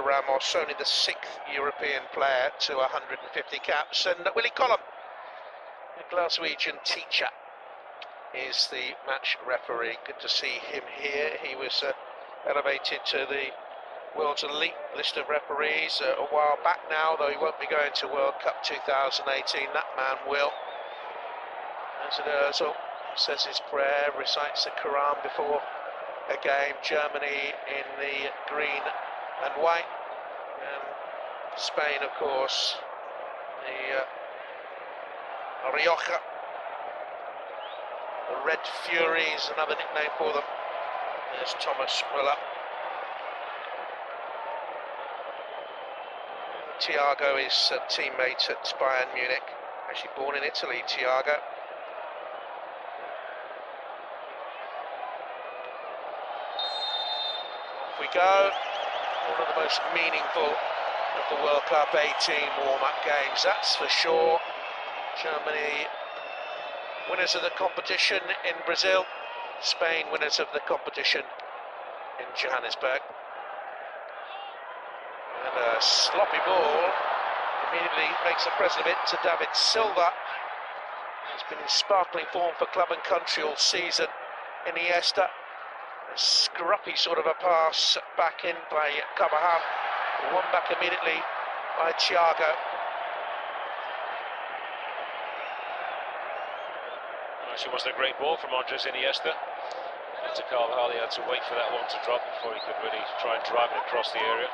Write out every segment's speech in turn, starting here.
Ramos, only the 6th European player to 150 caps, and Willie Collum, the Glaswegian teacher, is the match referee. Good to see him here. He was elevated to the world's elite list of referees a while back now, though he won't be going to World Cup 2018. That man will. Mesut Ozil says his prayer, recites the Quran before a game. Germany in the green and white, and Spain, of course, the Rioja, the Red Furies, another nickname for them. There's Thomas Müller. Thiago is a teammate at Bayern Munich, actually born in Italy, Thiago. Off we go. One of the most meaningful of the World Cup 18 warm-up games, that's for sure. Germany winners of the competition in Brazil, Spain winners of the competition in Johannesburg. And a sloppy ball immediately makes a present of it to David Silva. He's been in sparkling form for club and country all season. Iniesta, a scruffy sort of a pass back in by Carvajal, won back immediately by Thiago. Actually wasn't a great ball from Andres Iniesta. To Carvajal, he had to wait for that one to drop before he could really try and drive it across the area.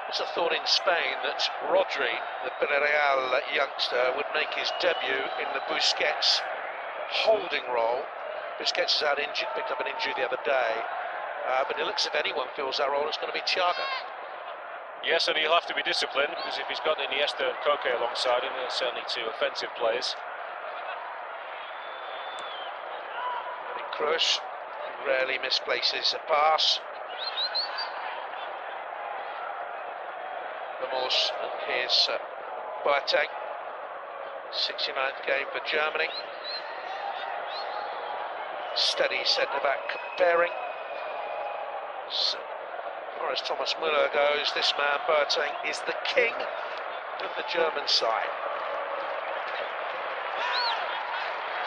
There's a thought in Spain that Rodri, the Villarreal youngster, would make his debut in the Busquets holding role. Busquets is out injured, picked up an injury the other day, but it looks, if anyone fills that role, it's going to be Thiago. Yes, and he'll have to be disciplined, because if he's got Iniesta and Koke alongside him, they're certainly two offensive players. Kroos rarely misplaces a pass. Ramos, and here's Boateng. 69th game for Germany. Steady centre-back bearing. So, as far as Thomas Müller goes, this man Boateng is the king of the German side.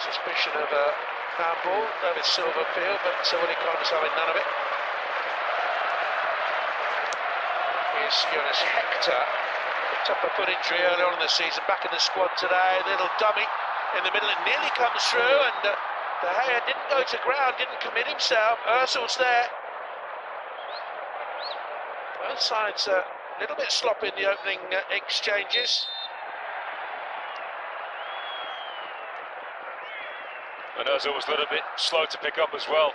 Suspicion of a handball, David Silva field, but Willie Collum is having none of it. Here's Jonas Hector, picked up a foot injury early on in the season, back in the squad today. Little dummy in the middle, it nearly comes through, and De Gea didn't go to ground, didn't commit himself. Ozil's there. Both sides a little bit sloppy in the opening exchanges. And Ozil was a little bit slow to pick up as well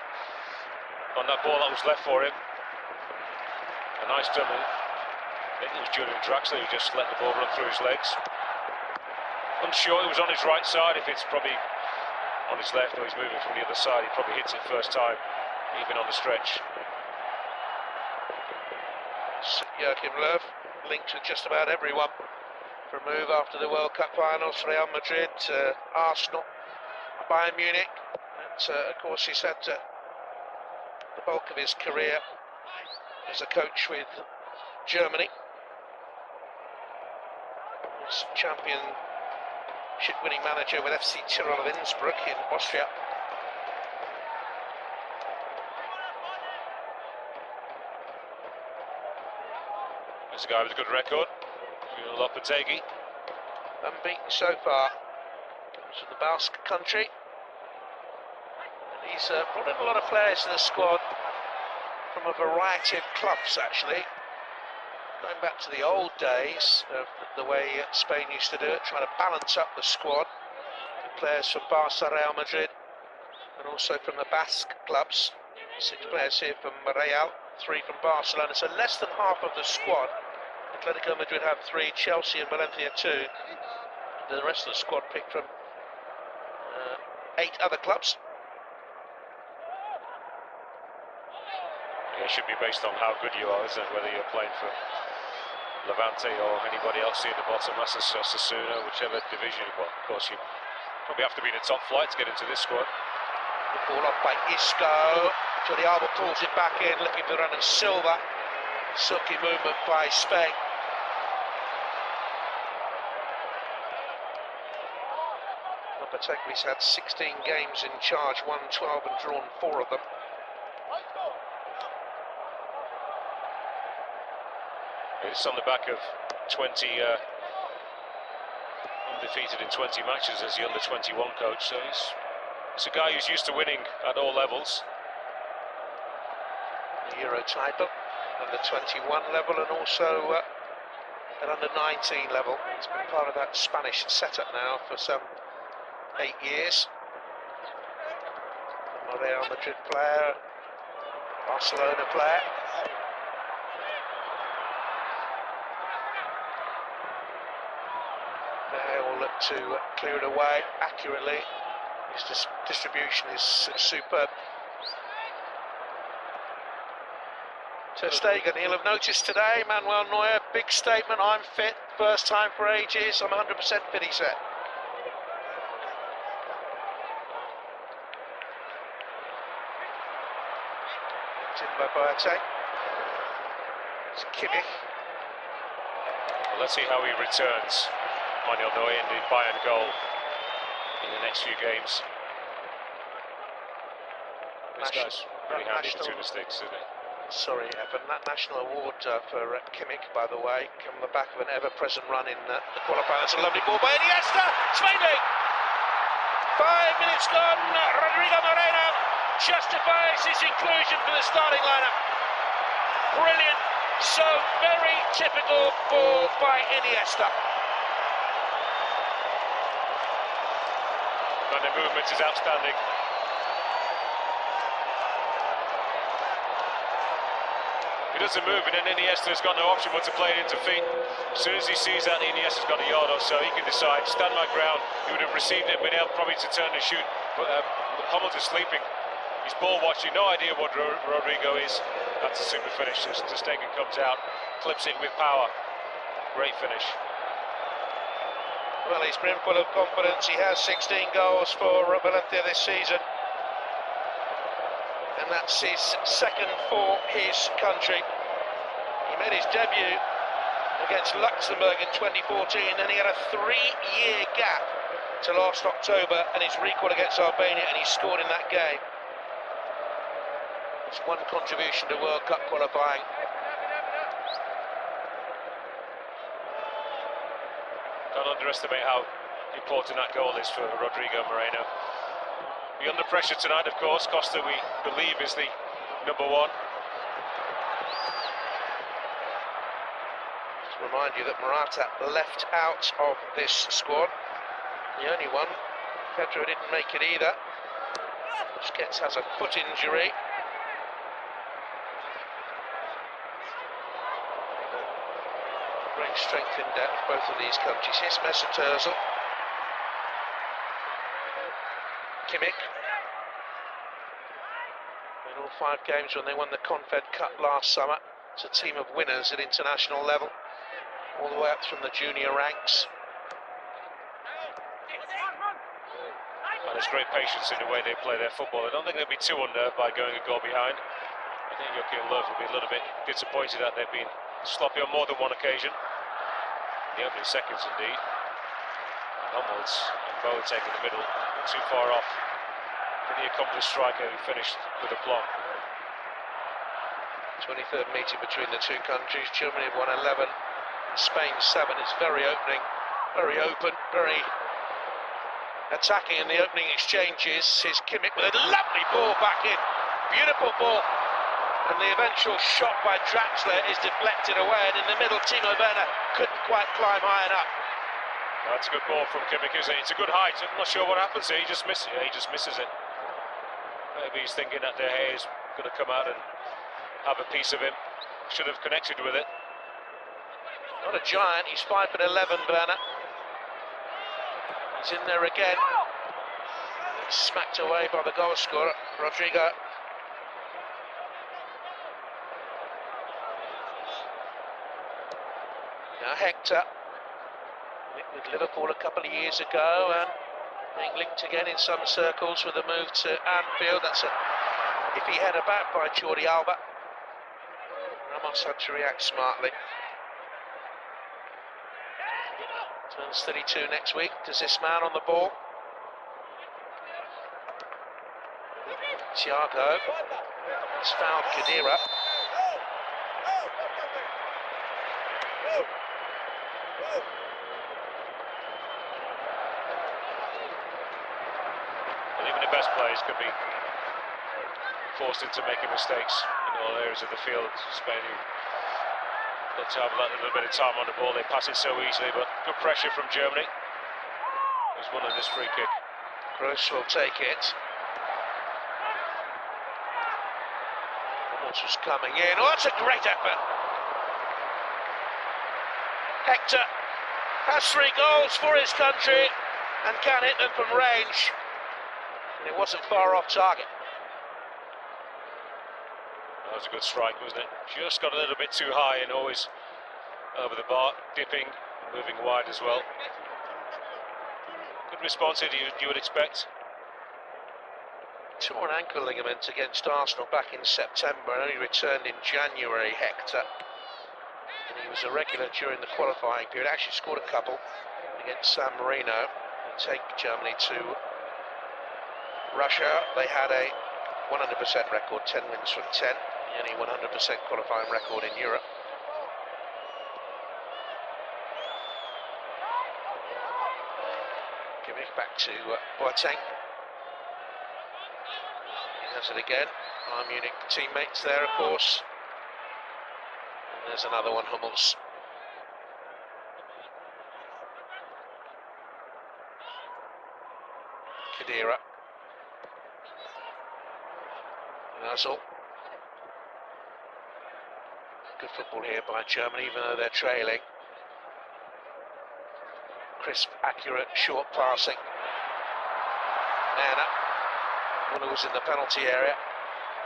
on that ball that was left for him. A nice dummy. I think it was Julian Draxler who just let the ball run through his legs. Unsure, it was on his right side. If it's probably on his left or he's moving from the other side, he probably hits it first time, even on the stretch. Joachim Löw linked with just about everyone for a move after the World Cup finals. Real Madrid, Arsenal, Bayern Munich, and of course he's had the bulk of his career as a coach with Germany. He's championship-winning manager with FC Tirol of Innsbruck in Austria. There's a guy with a good record, Lopetegui. Unbeaten so far. Comes from the Basque country. He's brought in a lot of players to the squad from a variety of clubs, actually. Going back to the old days of the way Spain used to do it, trying to balance up the squad. Players from Barca, Real Madrid, and also from the Basque clubs. 6 players here from Real, 3 from Barcelona, so less than half of the squad. Atletico Madrid have 3, Chelsea and Valencia 2. The rest of the squad picked from 8 other clubs. It should be based on how good you are, isn't it? Whether you're playing for Levante or anybody else in the bottom, Osasuna, whichever division. Well, of course, you probably have to be in the top flight to get into this squad. The ball off by Isco. Jordi Alba pulls it back in, looking for Bernardo Silva. Silky movement by Spain. Lopetegui's had 16 games in charge, won 12 and drawn 4 of them. It's on the back of 20 undefeated in 20 matches as the under-21 coach, so he's a guy who's used to winning at all levels. The Euro title, under-21 level, and also at under-19 level. He's been part of that Spanish setup now for some 8 years. A Real Madrid player, Barcelona player. They all look to clear it away accurately. His distribution is superb. Ter Stegen, he'll have noticed today, Manuel Neuer, big statement, I'm fit, first time for ages, I'm 100% fit, he said. Timber Boate. It's Kimmich. Well, let's see how he returns, Manuel Neuer, in the Bayern goal in the next few games. This guy's pretty handy between the sticks, isn't he? Sorry, Evan, that national award for Kimmich, by the way, come on the back of an ever-present run in the qualifier. That's a lovely ball by Iniesta. Spain lead. 5 minutes gone. Rodrigo Moreno justifies his inclusion for the starting lineup. Brilliant. So very typical ball by Iniesta. And the movement is outstanding. He doesn't move, and then Iniesta's got no option but to play it into feet. As soon as he sees that Iniesta's got a yard or so, he can decide, stand my ground. He would have received it, been able probably to turn and shoot, but Hummels is sleeping. He's ball watching, no idea what Rodrigo is. That's a super finish. Ter Stegen comes out, clips it with power. Great finish. Well, he's brimful of confidence. He has 16 goals for Valencia this season. And that's his second for his country. He made his debut against Luxembourg in 2014, and he had a 3-year gap to last October and his recall against Albania, and he scored in that game. It's one contribution to World Cup qualifying. Can't underestimate how important that goal is for Rodrigo Moreno. Be under pressure tonight, of course. Costa, we believe, is the number one. Just remind you that Morata left out of this squad. The only one. Pedro didn't make it either. Busquets has a foot injury. Great strength in depth, both of these countries. Here's Mesut Ozil. Kimmich. In all 5 games when they won the Confed Cup last summer, it's a team of winners at international level, all the way up from the junior ranks. And there's great patience in the way they play their football. I don't think they'll be too unnerved by going a goal behind. I think Joachim Löw will be a little bit disappointed that they've been sloppy on more than one occasion. The opening seconds, indeed. Hummels and Boateng in the middle, not too far off from the accomplished striker who finished with aplomb. 23rd meeting between the two countries. Germany have won 11, Spain 7. It's very open, very attacking in the opening exchanges. Here's Kimmich with a lovely ball back in. Beautiful ball. And the eventual shot by Draxler is deflected away, and in the middle, Timo Werner couldn't quite climb high enough. That's a good ball from Kimmich, isn't it? It's a good height. I'm not sure what happens here. He just misses it. Maybe he's thinking that De Gea is going to come out and have a piece of him. Should have connected with it. Not a giant. He's 5'11", Werner. He's in there again. He's smacked away by the goal scorer, Rodrigo. Now Hector. With Liverpool a couple of years ago, and being linked again in some circles with a move to Anfield. That's a iffy header back by Jordi Alba. Ramos had to react smartly. Turns 32 next week. Does this man on the ball? Thiago has fouled Khedira. And even the best players could be forced into making mistakes in all areas of the field. Spain who got to have a little bit of time on the ball. They pass it so easily, but good pressure from Germany. Who's won on this free kick. Gross will take it. Ramos was coming in. Oh, it's a great effort. Hector has 3 goals for his country and can hit them from range. And it wasn't far off target. That was a good strike, wasn't it? Just got a little bit too high and always over the bar, dipping, moving wide as well. Good response here, you would expect. Torn ankle ligament against Arsenal back in September and only returned in January, Hector. And he was a regular during the qualifying period. Actually scored a couple against San Marino and take Germany to Russia. They had a 100% record, 10 wins from 10. The only 100% qualifying record in Europe. Giving it back to Boateng. He has it again. Bayern Munich teammates there, of course. And there's another one, Hummels. Khedira. Özil. Good football here by Germany, even though they're trailing. Crisp, accurate, short passing. Nana. One who was in the penalty area.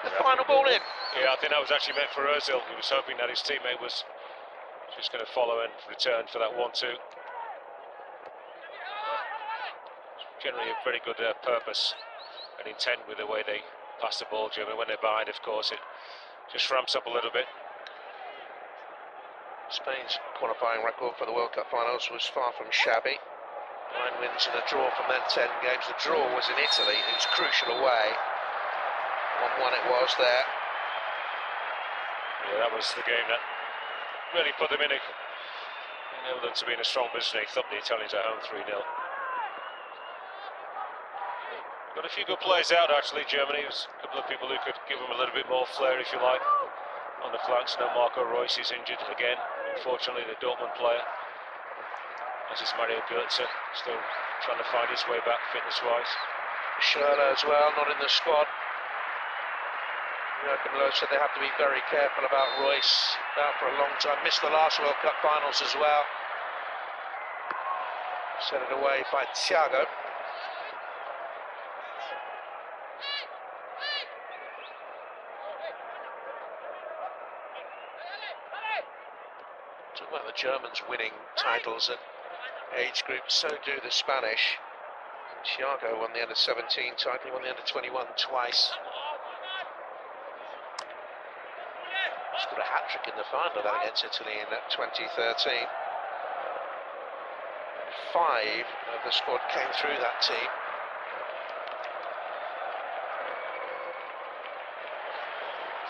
The final ball in. Yeah, I think that was actually meant for Özil. He was hoping that his teammate was just going to follow and return for that 1-2. Generally a very good purpose and intent with the way they pass the ball, Germany. When they're behind, of course, it just ramps up a little bit. Spain's qualifying record for the World Cup finals was far from shabby. 9 wins and a draw from then 10 games. The draw was in Italy. It was crucial away. 1-1 it was there. Yeah, that was the game that really put them in enabled them to be in a strong position. They thumped the Italians at home 3-0. Got a few good players out, actually, Germany. There's a couple of people who could give them a little bit more flair, if you like, on the flanks. No, Marco Reus is injured again, unfortunately, the Dortmund player. As is Mario Götze, still trying to find his way back fitness-wise. Schürrle as well, not in the squad. Joachim Löw said they have to be very careful about Reus. Out for a long time, missed the last World Cup finals as well. Set it away by Thiago. Talk about the Germans winning titles at age groups, so do the Spanish. Thiago won the under-17 title, he won the under-21 twice. Scored a hat-trick in the final of that against Italy in 2013. 5 of the squad came through that team.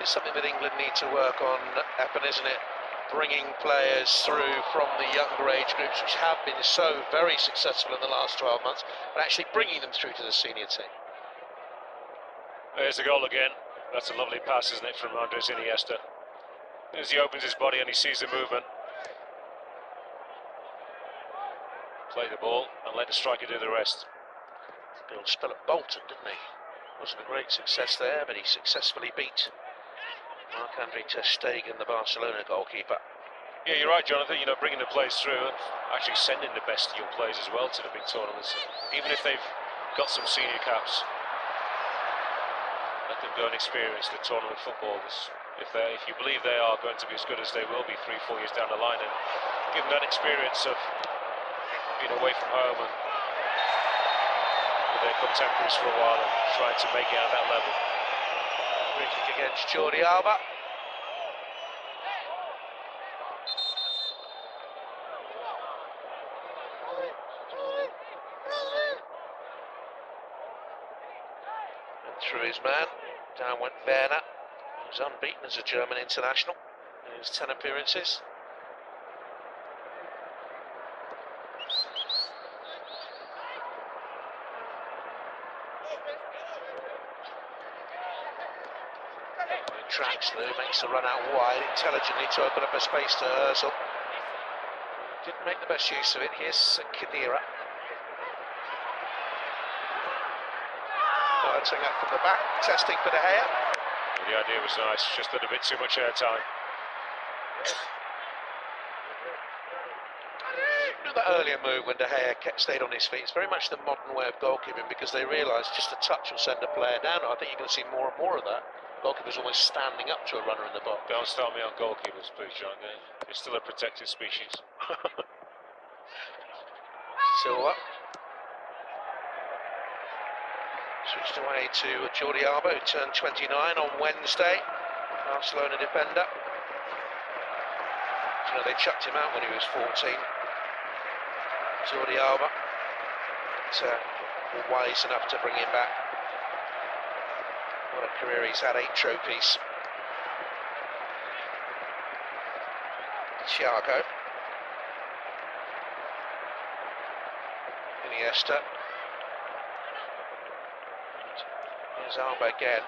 It's something that England need to work on, Eppen, isn't it? Bringing players through from the younger age groups, which have been so very successful in the last 12 months, but actually bringing them through to the senior team. There's the goal again. That's a lovely pass, isn't it, from Andres Iniesta. As he opens his body and he sees the movement. Play the ball and let the striker do the rest. He'll spell at Bolton, didn't he? Wasn't a great success there, but he successfully beat Marc-Andre ter Stegen, the Barcelona goalkeeper. Yeah, you're right, Jonathan. You know, bringing the players through and actually sending the best young players as well to the big tournaments. Even if they've got some senior caps, let them go and experience the tournament football. If you believe they are going to be as good as they will be 3-4 years down the line, and give them that experience of being away from home and with their contemporaries for a while and trying to make it at that level. Free kick against Jordi Alba. through his man. Down went Werner, who's unbeaten as a German international in his 10 appearances. Draxler makes the run out wide intelligently to open up a space to Ozil. Didn't make the best use of it. Here's Khedira. Darting up from the back, testing for De Gea. The idea was nice, just a little bit too much airtime. That earlier move when De Gea stayed on his feet, it's very much the modern way of goalkeeping, because they realise just a touch will send a player down. I think you're going to see more and more of that. Goalkeepers almost standing up to a runner in the box. Don't start me on goalkeepers, please, John. They're still a protected species. Silva. Switched away to Jordi Alba, who turned 29 on Wednesday. Barcelona defender. You know, they chucked him out when he was 14. Jordi Alba. But, wise enough to bring him back. What a career he's had, 8 trophies. Thiago. Iniesta. Here's Alba again.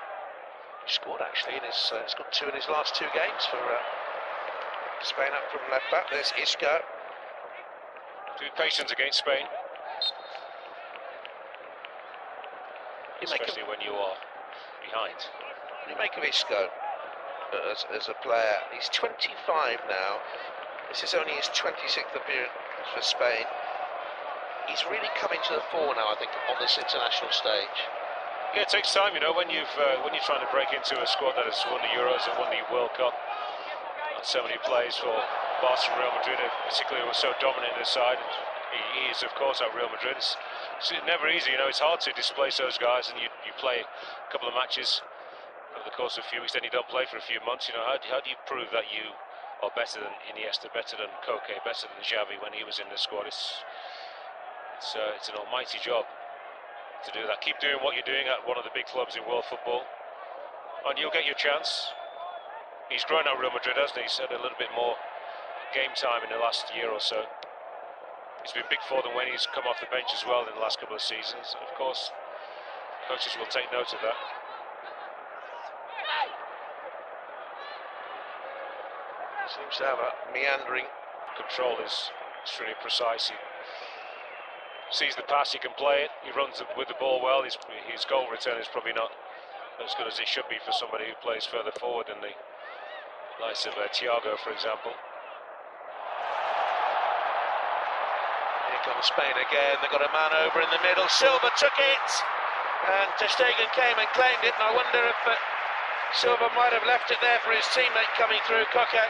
He scored actually, and he's got 2 in his last 2 games for Spain up from left back. There's Isco. Do patience against Spain. Especially when you are behind. What do you make of Isco as a player? He's 25 now. This is only his 26th appearance for Spain. He's really coming to the fore now, I think, on this international stage. Yeah, it takes time, you know, when you're trying to break into a squad that has won the Euros and won the World Cup. And so many plays for Barcelona and Real Madrid, particularly who was so dominant in the side. And he is, of course, at Real Madrid. It's never easy, you know. It's hard to displace those guys, and you play a couple of matches over the course of a few weeks, then you don't play for a few months. You know, how do you prove that you are better than Iniesta, better than Koke, better than Xavi when he was in the squad? It's an almighty job to do that. Keep doing what you're doing at one of the big clubs in world football, and you'll get your chance. He's grown at Real Madrid, hasn't he? He's had a little bit more game time in the last year or so. He's been big for them when he's come off the bench as well in the last couple of seasons. And of course, coaches will take note of that. Seems to have a meandering control is extremely precise. He sees the pass, he can play it, he runs with the ball well. His goal return is probably not as good as it should be for somebody who plays further forward than the likes of Thiago, for example. Here comes Spain again. They've got a man over in the middle. Silva took it, and Ter Stegen came and claimed it. And I wonder if Silva might have left it there for his teammate coming through, Koke.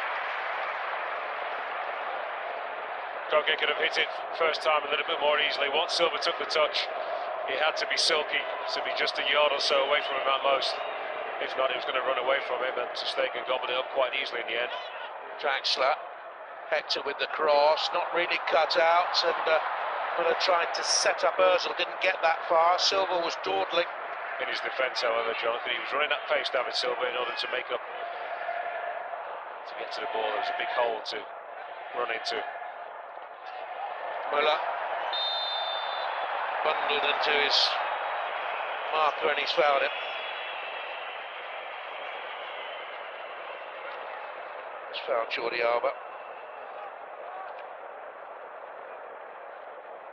Koke could have hit it first time a little bit more easily. Once Silva took the touch, it had to be silky, to be just a yard or so away from him at most. If not, he was going to run away from him, and Ter Stegen gobbled it up quite easily in the end. Draxler, Hector with the cross, not really cut out, and Müller tried to set up Ozil, didn't get that far. Silva was dawdling. In his defence, however, Jonathan, he was running at pace, David Silva, in order to make up, to get to the ball. There was a big hole to run into. Müller bundled into his marker, and he's fouled it. He's fouled Jordi Alba.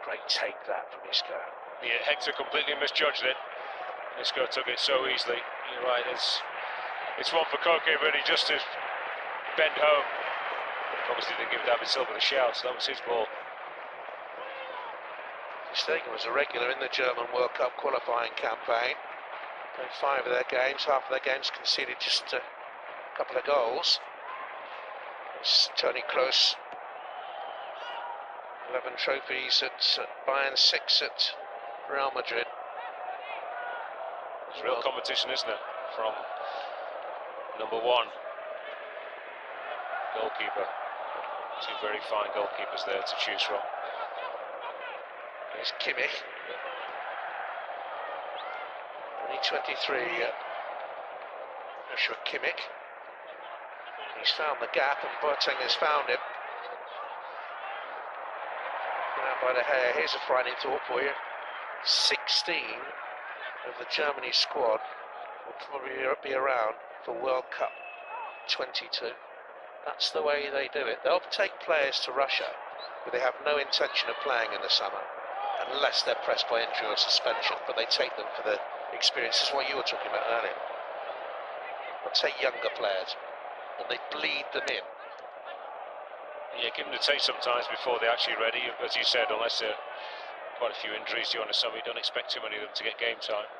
Great take that from Isco. Yeah, Hector completely misjudged it. Isco took it so easily. You're right, it's one for Koke really just to bend home. Obviously didn't give David Silva the shout, so that was his ball. Stegen was a regular in the German World Cup qualifying campaign. Played 5 of their games, half of their games conceded just a couple of goals. It's Toni Kroos, 11 trophies at Bayern, 6 at Real Madrid. It's real competition, isn't it? From number 1 goalkeeper. 2 very fine goalkeepers there to choose from. Here's Kimmich. Only 23, Joshua Kimmich. He's found the gap and Boateng has found him. Out by the hair. Here's a frightening thought for you. 16 of the Germany squad will probably be around for World Cup 22. That's the way they do it. They'll take players to Russia, but they have no intention of playing in the summer, unless they're pressed by injury or suspension, but they take them for the experience. This is what you were talking about earlier. They'll take younger players, and they bleed them in. Yeah, give them the taste sometimes before they're actually ready. As you said, unless there are quite a few injuries during the summer, you don't expect too many of them to get game time.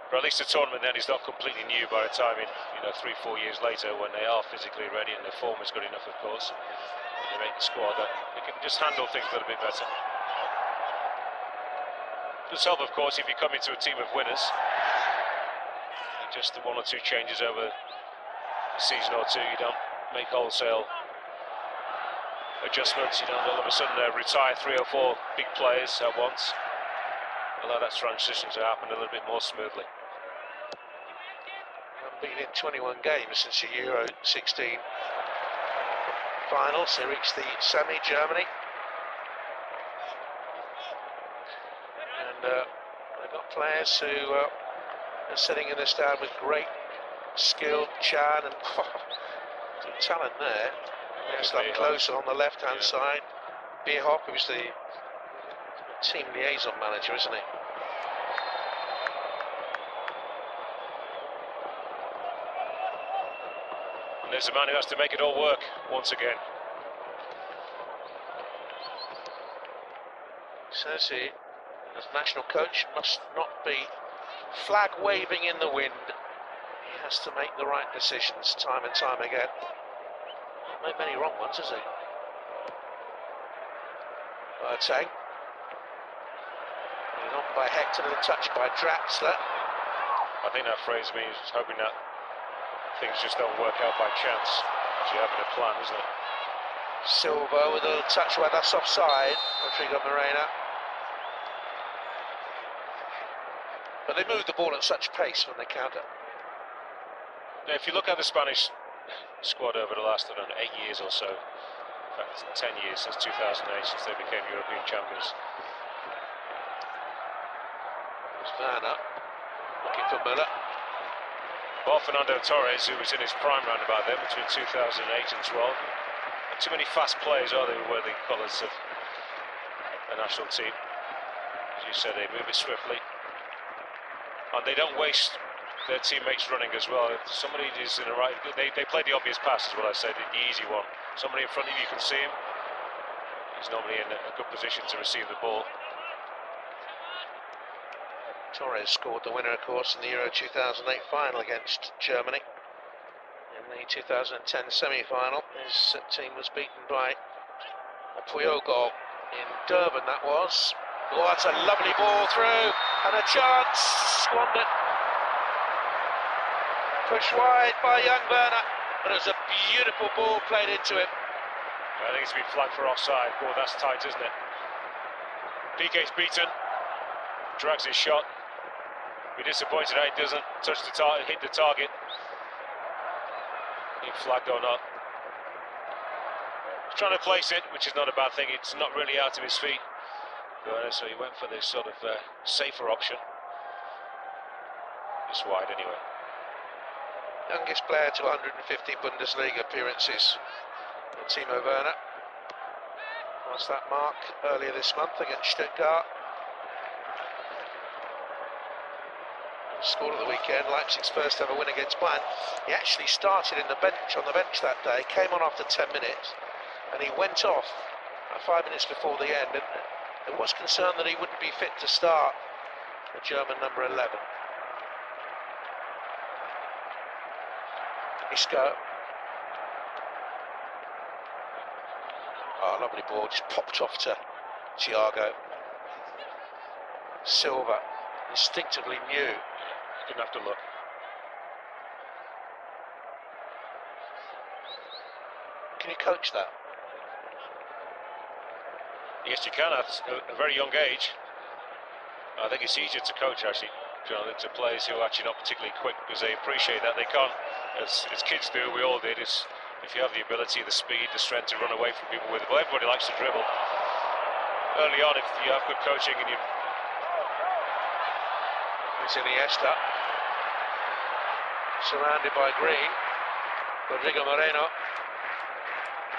But at least the tournament then is not completely new by the time, 3-4 years later, when they are physically ready and their form is good enough, of course, when they make the squad, they can just handle things a little bit better. It does help, of course, if you come into a team of winners. Just the 1 or 2 changes over a season or two, you don't make wholesale adjustments, you don't all of a sudden retire 3 or 4 big players at once. Allow that transition to happen a little bit more smoothly. Unbeaten in 21 games since the Euro 16 final, so reached the semi, Germany. And they've got players who are sitting in the stand with great skill. Chan and some talent there. There's up close on the left-hand side. Bierhoff, who's the team liaison manager, isn't he? And there's the man who has to make it all work once again. Says he, as national coach, must not be flag waving in the wind. He has to make the right decisions time and time again. Not made many wrong ones, has he? Boateng. On by Hector, and a touch by Draxler. I think that phrase means hoping that things just don't work out by chance. Actually having a plan, isn't it? Silva with a little touch where that's offside. Rodrigo Moreno. But they move the ball at such pace when they counter. Now, if you look at the Spanish squad over the last, 8 years or so, in fact 10 years since 2008, since they became European champions. Werner looking for Müller. Well, Fernando Torres, who was in his prime round about then, between 2008 and 12. Not too many fast players, are they, who wear the colours of the national team. As you said, they move it swiftly. And they don't waste their teammates running as well. If somebody is in the right... They play the obvious pass, is what I said, the easy one. Somebody in front of you can see him. He's normally in a good position to receive the ball. Torres scored the winner, of course, in the Euro 2008 final against Germany. In the 2010 semi-final, his team was beaten by a Puyol goal in Durban, that was. Oh, that's a lovely ball through, and a chance, squandered. Pushed wide by young Werner, but it was a beautiful ball played into him. I think it's been flagged for offside. Oh, that's tight, isn't it? Piqué's beaten, drags his shot. Be disappointed that he doesn't touch the target, hit the target. He flagged or not. He's trying to place it, which is not a bad thing. It's not really out of his feet. So he went for this sort of safer option. It's wide anyway. Youngest player to 150 Bundesliga appearances, Timo Werner. Passed that mark earlier this month against Stuttgart. Scored at the weekend, Leipzig's first ever win against Bayern. He actually started on the bench that day, came on after 10 minutes, and he went off 5 minutes before the end, and there was concern that he wouldn't be fit to start, the German number 11. Isco. Oh, lovely ball, just popped off to Thiago. Silva instinctively knew. Didn't have to look. Can you coach that? Yes, you can at a very young age. I think it's easier to coach, actually. into players who are actually not particularly quick, because they appreciate that they can't, as kids do, we all did, is if you have the ability, the speed, the strength to run away from people with the ball. Everybody likes to dribble. Early on, if you have good coaching and you... It's Iniesta, surrounded by Green. Rodrigo Moreno,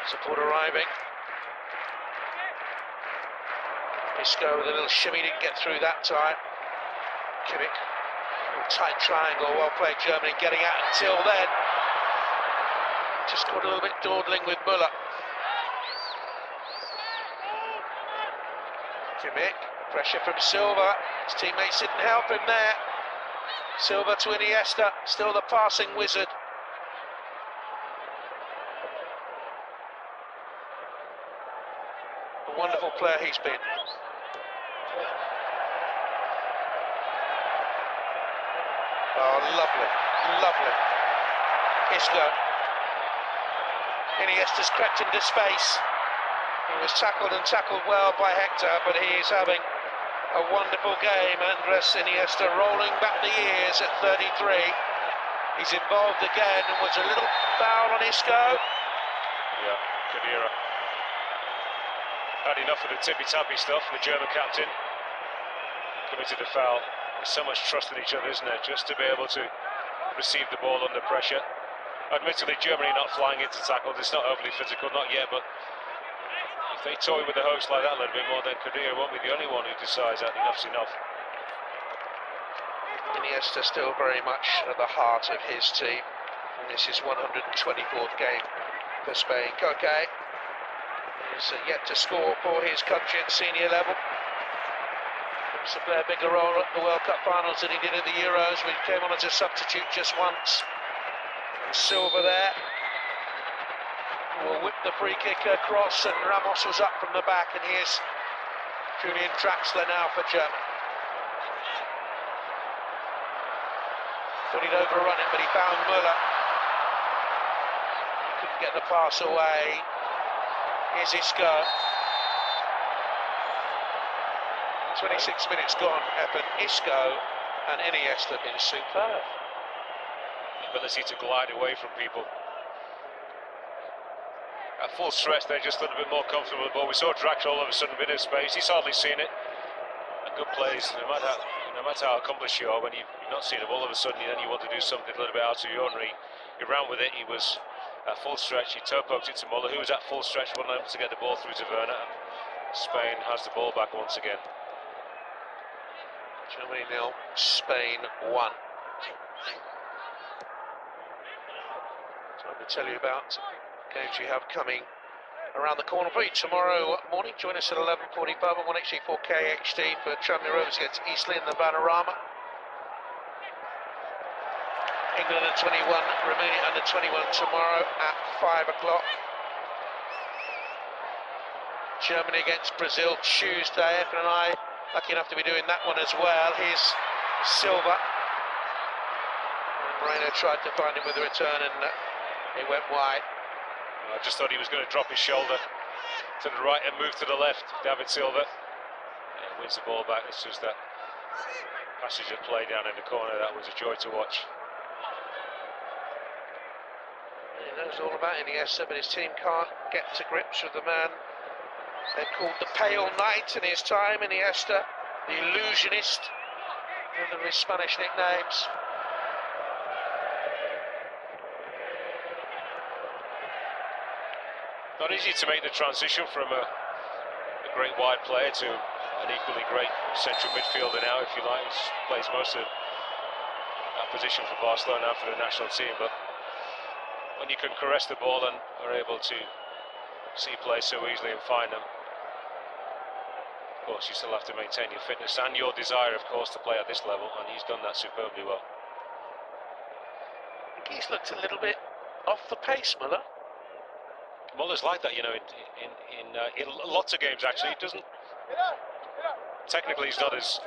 support arriving. Isco with a little shimmy, didn't get through that time. Kimmich, tight triangle, well played Germany getting out until then. Just got a little bit dawdling with Müller. Kimmich, pressure from Silva. His teammates didn't help him there. Silva to Iniesta, still the passing wizard. A wonderful player he's been. Oh, lovely, lovely. Isco. Iniesta's crept into space. He was tackled and tackled well by Hector, but he is having a wonderful game. Andres Iniesta rolling back the years at 33. He's involved again and was a little foul on Isco. Yeah, Khedira had enough of the tippy-tappy stuff. The German captain committed a foul. There's so much trust in each other, isn't there? Just to be able to receive the ball under pressure. Admittedly, Germany not flying into tackles. It's not overly physical, not yet, but if they toy with the host like that a little bit more, then Khedira won't be the only one who decides that enough's enough. Iniesta still very much at the heart of his team. And this is 124th game for Spain. Koke is yet to score for his country at senior level. He to play a bigger role at the World Cup finals than he did at the Euros, when he came on as a substitute just once. And Silva there will whip the free kick across, and Ramos was up from the back, and here's Julian Draxler now for Germany. Thought he'd overrun it, but he found Müller. Couldn't get the pass away. Here's Isco. 26 minutes gone, Evan. Isco and Iniesta have been superb. The ability to glide away from people. At full stretch, they're just a little bit more comfortable with the ball. We saw Draxler all of a sudden bit of space. He's hardly seen it. And good plays, no matter how accomplished you are, when you've not seen it, all of a sudden then you want to do something a little bit out of the ordinary. He ran with it. He was at full stretch. He toe poked it to Müller, who was at full stretch, wasn't able to get the ball through to Werner. And Spain has the ball back once again. Germany 0, Spain 1. Time to tell you about games we have coming around the corner for you tomorrow morning. Join us at 11:45 on 1HD4 KHD for Tranmere Rovers against Eastleigh in the Panorama. England under 21, Romania under 21 tomorrow at 5 o'clock. Germany against Brazil Tuesday. Evan and I lucky enough to be doing that one as well. Here's Silva. Moreno tried to find him with a return, and it went wide. I just thought he was going to drop his shoulder to the right and move to the left. David Silva wins the ball back. It's just that passage of play down in the corner. That was a joy to watch. He knows all about Iniesta, but his team can't get to grips with the man they've called the Pale Knight in his time. Iniesta, the illusionist, one of his Spanish nicknames. Not easy to make the transition from a great wide player to an equally great central midfielder now, if you like. He plays most of that position for Barcelona and for the national team, but when you can caress the ball and are able to see play so easily and find them, of course you still have to maintain your fitness and your desire, of course, to play at this level, and he's done that superbly well. I think he's looked a little bit off the pace, Müller. Muller's like that, you know, in lots of games actually. He doesn't. Technically, he's not as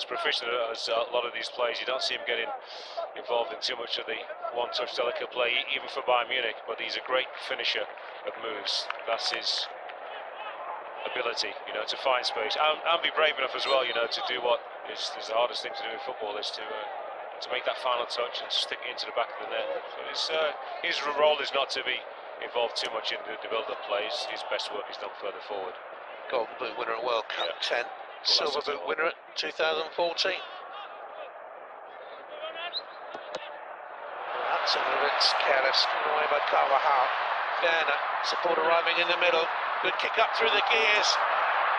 proficient as a lot of these players. You don't see him getting involved in too much of the one-touch delicate play, even for Bayern Munich. But he's a great finisher of moves. That's his ability, you know, to find space and be brave enough as well, you know, to do what is the hardest thing to do in football, is to make that final touch and stick it into the back of the net. So his role is not to be involved too much in the build-up plays. His best work is done further forward. Golden Boot winner at World Cup 10, Silver Boot winner at 2014. That's a little bit careless, given away by Carvajal. Werner, support arriving in the middle. Good kick up through the gears.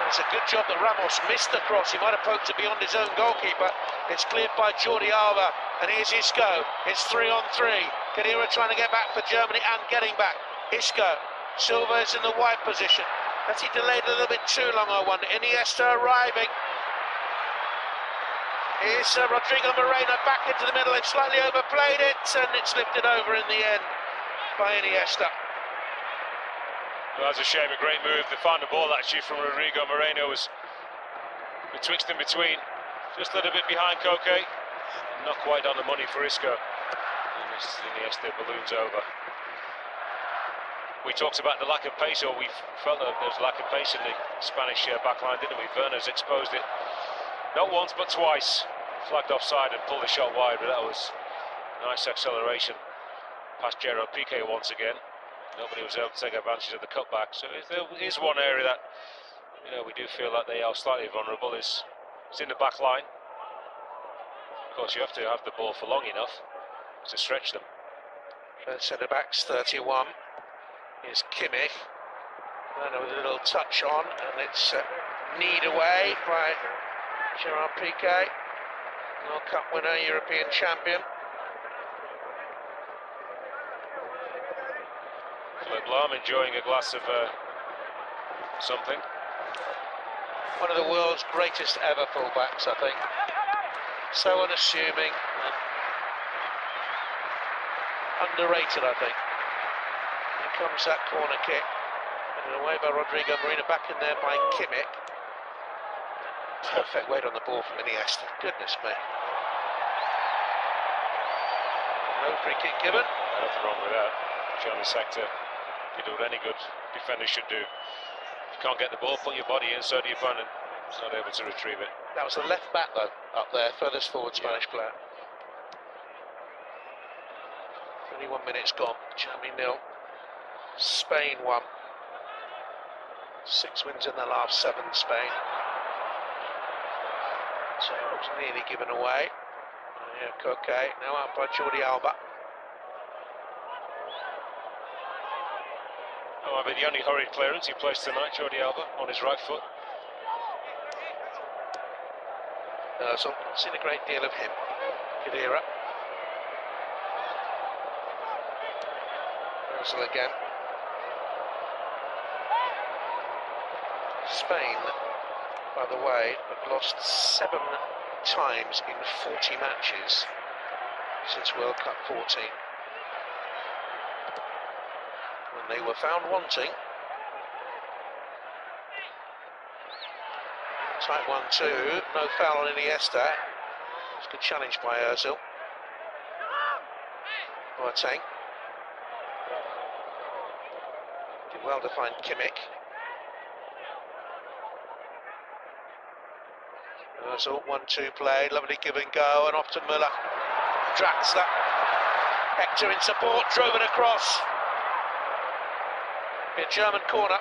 And it's a good job that Ramos missed the cross. He might have poked it beyond his own goalkeeper. It's cleared by Jordi Alba. And here's Isco. It's 3-on-3. Khedira trying to get back for Germany and getting back. Isco. Silva is in the wide position. Has he delayed a little bit too long, I wonder? Iniesta arriving. Here's Rodrigo Moreno back into the middle. They've slightly overplayed it, and it's lifted over in the end by Iniesta. Well, that's a shame, a great move. They found the ball actually from Rodrigo Moreno, was betwixt and between. Just a little bit behind Koke. Not quite on the money for Isco. And Iniesta balloons over. We talked about the lack of pace, or we felt that there was a lack of pace in the Spanish backline, didn't we? Werner's exposed it. Not once, but twice. Flagged offside and pulled the shot wide, but that was nice acceleration past Gerard Piqué once again. Nobody was able to take advantage of the cutback. So if there is one area that, you know, we do feel that they are slightly vulnerable, is in the back line. Of course, you have to have the ball for long enough to stretch them. Third centre-backs, 31. Here's Kimmich. Werner with a little touch on, and it's kneed away by Gerard Piqué, World Cup winner, European champion. Philipp Lahm enjoying a glass of something. One of the world's greatest ever fullbacks, I think. So unassuming, and underrated, I think. Here comes that corner kick, and away by Rodrigo Moreno, back in there by Kimmich. Perfect weight on the ball from Iniesta. Goodness me. No free kick given. Nothing wrong with that. Showing the sector. You do what any good defender should do. If you can't get the ball, put your body in, so do your opponent. He's not able to retrieve it. That was the left back, though, up there, furthest forward Spanish player. 21 minutes gone. Germany 0. Spain 1. 6 wins in the last 7, Spain. So it was nearly given away. Yeah, Koke, now out by Jordi Alba. Oh, I mean, the only hurried clearance he placed tonight, Jordi Alba, on his right foot. So seen a great deal of him. Khedira. Ozil again. Spain, by the way, have lost 7 times in 40 matches since World Cup 14. When they were found wanting. Tight 1-2, no foul on Iniesta. It's a good challenge by Ozil. Boateng. Did well to find Kimmich. Ozil, 1-2 play, lovely give and go, and off to Müller. Draxler. Hector in support, drove it across. Be a German corner.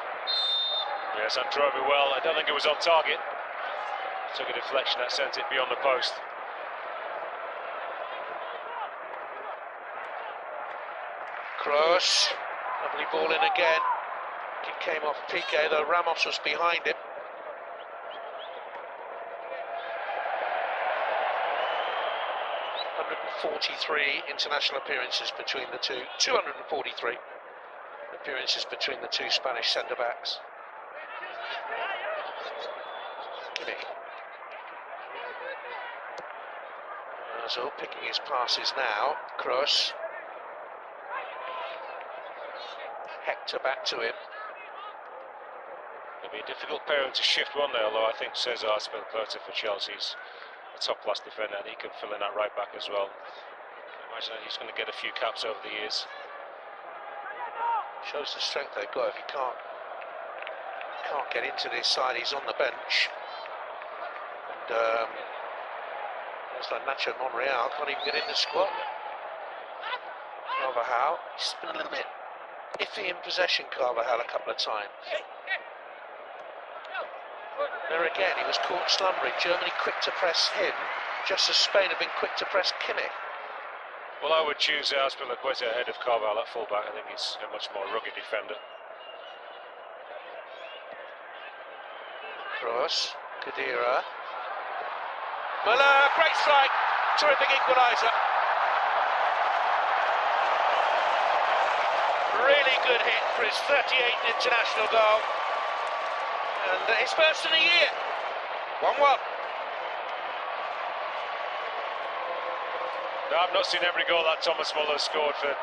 Yes, and drove it well. I don't think it was on target. Took a deflection that sent it beyond the post. Kroos, lovely ball in again. It came off Piqué, though Ramos was behind him. .143 international appearances between the two. 243 appearances between the two Spanish centre-backs. Kimmich. Ozil picking his passes now. Kroos. Hector back to him. It'll be a difficult pairing to shift one there, although I think Cesar Azpilicueta for Chelsea's a top-class defender, and he can fill in that right back as well. I imagine that he's going to get a few caps over the years. Shows the strength they've got if he can't can't get into this side, he's on the bench. And it's like Nacho Monreal, can't even get in the squad. Carvajal, he's been a little bit iffy in possession, Carvajal, a couple of times. There again, he was caught slumbering. Germany quick to press him, just as Spain have been quick to press Kimmich. Well, I would choose Azpilicueta ahead of Carvalho at fullback. I think he's a much more rugged defender. Kroos, Khedira. Muller, great strike, terrific equaliser. Really good hit for his 38th international goal. And his first in a year. 1-1. No, I've not seen every goal that Thomas Muller scored for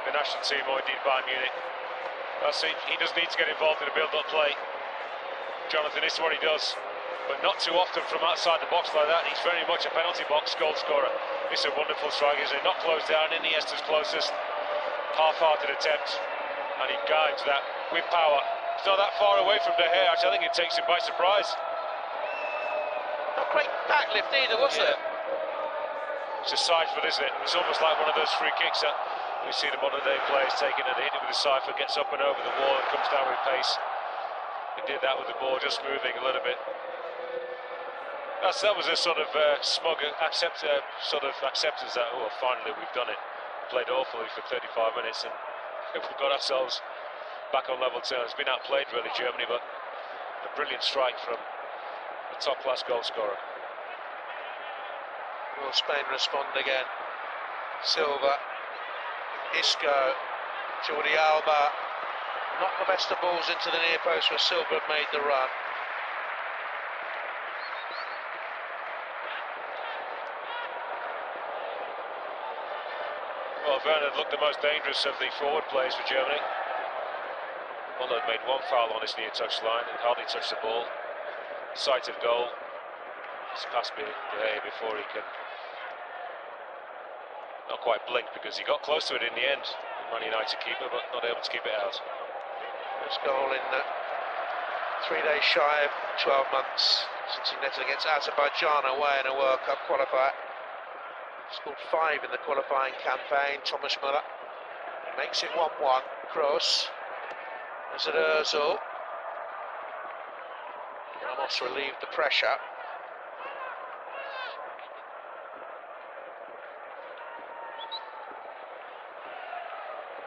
the national team or indeed Bayern Munich. He does need to get involved in a build-up play. Jonathan, this is what he does, but not too often from outside the box like that. He's very much a penalty box goal scorer. It's a wonderful strike, isn't it? Not closed down, Iniesta's closest half-hearted attempt, and he guides that with power. It's not that far away from De Gea. Actually, I think it takes him by surprise. Not great back lift either, was it? It's a side foot, isn't it? It's almost like one of those free kicks that we see the modern day players taking, and they hit it with a side foot, gets up and over the wall and comes down with pace. He did that with the ball just moving a little bit. That was a sort of smug acceptance that, oh, finally we've done it. Played awfully for 35 minutes and we've got ourselves back on level terms. Been outplayed really, Germany, but a brilliant strike from a top-class goal scorer. Will Spain respond again? Silva, Isco, Jordi Alba. Not the best of balls into the near post where Silva made the run. Well, Werner looked the most dangerous of the forward players for Germany. Muller made one foul on his near touch line and hardly touched the ball. Sight of goal. It's past De Gea before he can not quite blink, because he got close to it in the end. Man United keeper, but not able to keep it out. First goal in 3 days shy of 12 months since he netted against Azerbaijan away in a World Cup qualifier. Scored 5 in the qualifying campaign. Thomas Muller makes it 1-1. Kroos. Is it Ozil? Ramos relieved the pressure.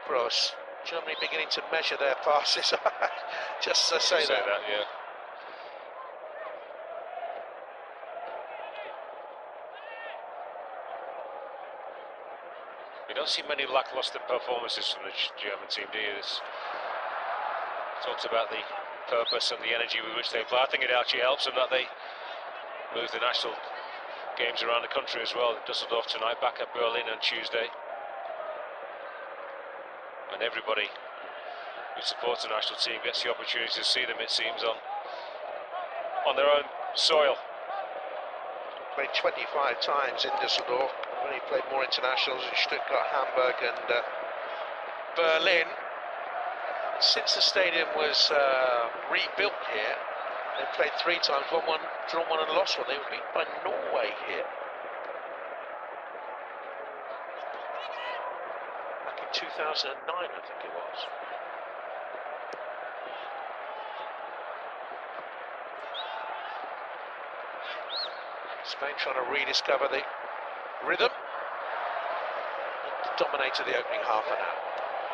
Kroos. Germany beginning to measure their passes. Just to say that. Yeah. You don't see many lackluster performances from the German team, do you? Talks about the purpose and the energy with which they play. I think it actually helps them that they move the national games around the country as well. Dusseldorf tonight, back at Berlin on Tuesday. And everybody who supports the national team gets the opportunity to see them, it seems, on their own soil. Played 25 times in Dusseldorf. Only played more internationals in Stuttgart, Hamburg and Berlin. Since the stadium was rebuilt here, they've played 3 times, won 1, drawn 1 and lost 1. They were beaten by Norway here. Back in 2009, I think it was. Spain trying to rediscover the rhythm. Dominated the opening half an hour.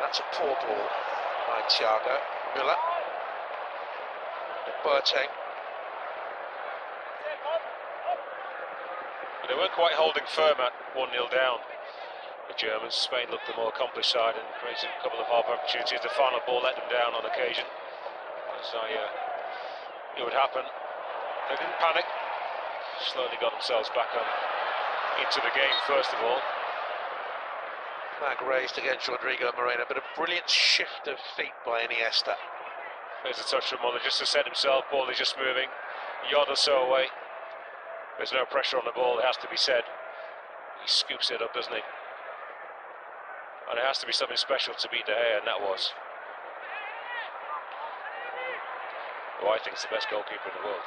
That's a poor ball by Thiago Müller. Boateng. They weren't quite holding firm at 1-0 down. The Germans. Spain looked the more accomplished side and created a couple of half opportunities. The final ball let them down on occasion. So it would happen. They didn't panic. Slowly got themselves back into the game first of all. Flag raised against Rodrigo Moreno, but a brilliant shift of feet by Iniesta. There's a touch from Muller just to set himself. Ball is just moving a yard or so away. There's no pressure on the ball, it has to be said. He scoops it up, doesn't he? And it has to be something special to beat De Gea, and that was. who I think is the best goalkeeper in the world.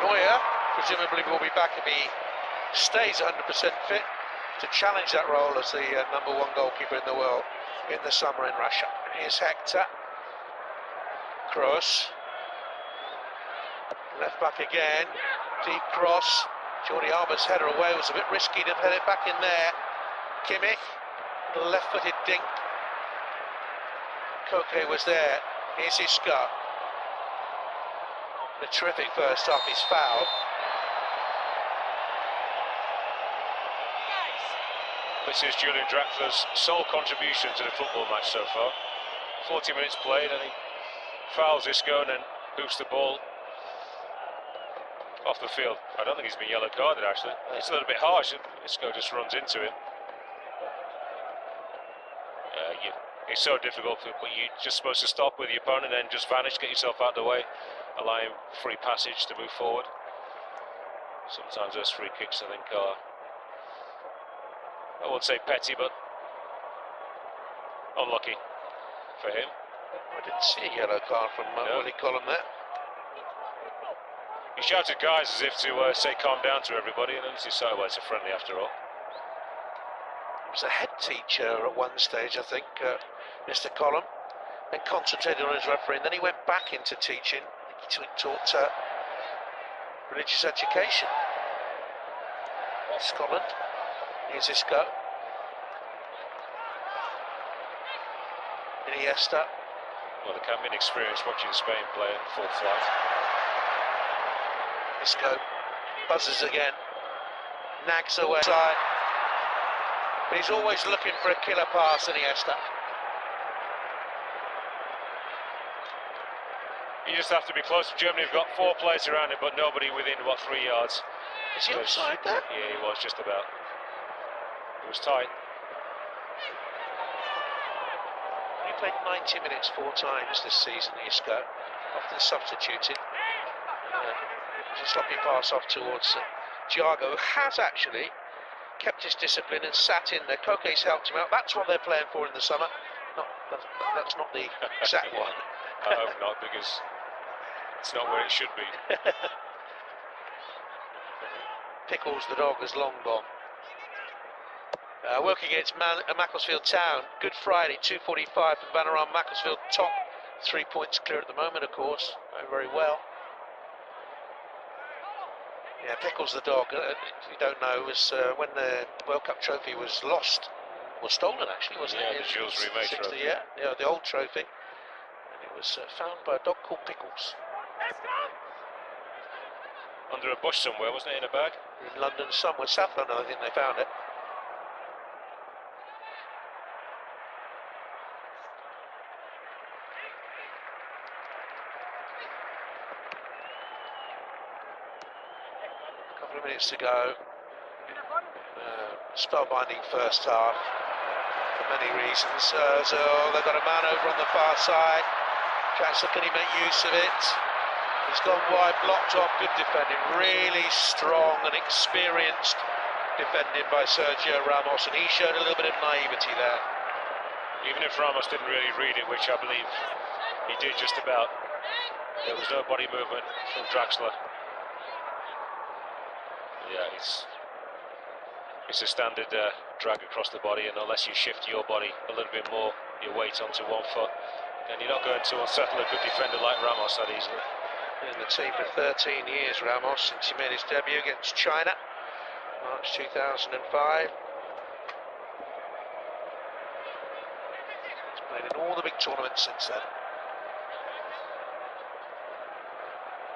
Neuer presumably will be back if he stays 100% fit to challenge that role as the #1 goalkeeper in the world in the summer in Russia. Here's Hector. Kroos. Left back again. Deep cross. Jordi Alba's header away was a bit risky to head it back in there. Kimmich. Left-footed dink. Koke was there. Here's Isco. A terrific first half. He's fouled. This is Julian Draxler's sole contribution to the football match so far. 40 minutes played and he fouls Isco and then boosts the ball off the field. I don't think he's been yellow carded actually. It's a little bit harsh. Isco just runs into him. It's so difficult, but you're just supposed to stop with your opponent and then just vanish, get yourself out of the way, allowing free passage to move forward. Sometimes those free kicks, I think, are, I won't say petty, but unlucky for him. I didn't see a yellow card from Willie Collum there. He shouted guys as if to say calm down to everybody, and then he decided, well, it's a friendly after all. He was a head teacher at one stage, I think, Mr. Collum, and concentrated on his refereeing. Then he went back into teaching. He taught religious education in Scotland. Here's Isco. Iniesta. Well, there can be an experience watching Spain play in full flight. Isco buzzes again. Nags away. Side. But he's always looking for a killer pass, Iniesta. You just have to be close. Germany have got 4 players around it, but nobody within, what, 3 yards. Is he offside there? Yeah, he was just about. It was tight. He played 90 minutes 4 times this season, Isco, often substituted. A sloppy pass off towards Thiago, who has actually kept his discipline and sat in there. Koke's helped him out. That's what they're playing for in the summer. That's not the exact one. I hope not, because it's not where it should be. Pickles the dog has long gone. Working against Macclesfield Town. Good Friday, 2:45 for Vanarama. Macclesfield top, 3 points clear at the moment, of course. Going very well. Yeah, Pickles the dog, if you don't know, was when the World Cup trophy was lost, or stolen actually, wasn't it? The Jules Rimet trophy. Yeah, the old trophy. And it was found by a dog called Pickles. Under a bush somewhere, wasn't it, in a bag? In London somewhere, South London, I think they found it. Minutes to go. Spellbinding first half for many reasons. So they've got a man over on the far side. Draxler, can he make use of it? He's gone wide, blocked off. Good defending, really strong and experienced defending by Sergio Ramos, and he showed a little bit of naivety there. Even if Ramos didn't really read it, which I believe he did just about, there was no body movement from Draxler. Yeah, it's a standard drag across the body, and unless you shift your body a little bit more, your weight onto one foot, then you're not going to unsettle a good defender like Ramos that easily. In the team for 13 years, Ramos, since he made his debut against China, March 2005. He's played in all the big tournaments since then.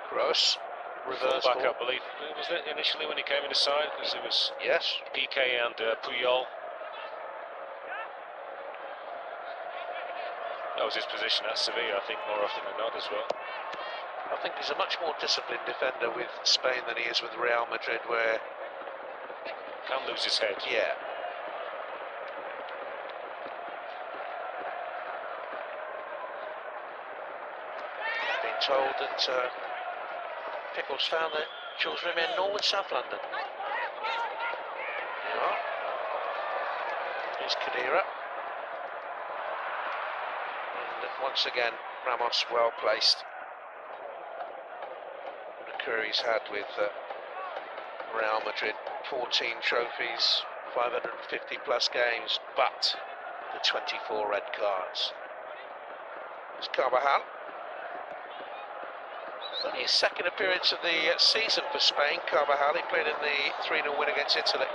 Kroos. Reverse back, ball. I believe. Was it initially when he came in the side? Because it was Piqué and Puyol. That was his position at Sevilla, I think, more often than not as well. I think he's a much more disciplined defender with Spain than he is with Real Madrid, where can lose his head. Yeah. Been told that Pickles found that Jules Rimet in Norwood, South London. Yeah. Here's Khedira. And once again, Ramos well placed. The career he's had with Real Madrid, 14 trophies, 550 plus games, but the 24 red cards. It's Carvajal. It's only his second appearance of the season for Spain. Carvajal, he played in the 3-0 win against Italy.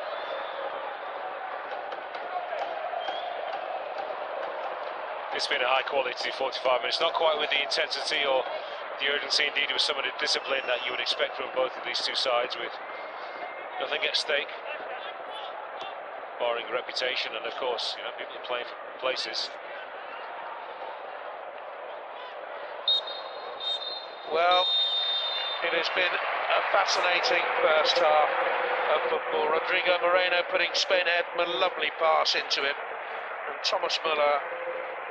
It's been a high quality 45 minutes, not quite with the intensity or the urgency, indeed with some of the discipline that you would expect from both of these two sides, with nothing at stake, barring reputation and of course, you know, people playing for places. Well, it has been a fascinating first half of football. Rodrigo Moreno putting Spain ahead from a lovely pass into him, and Thomas Müller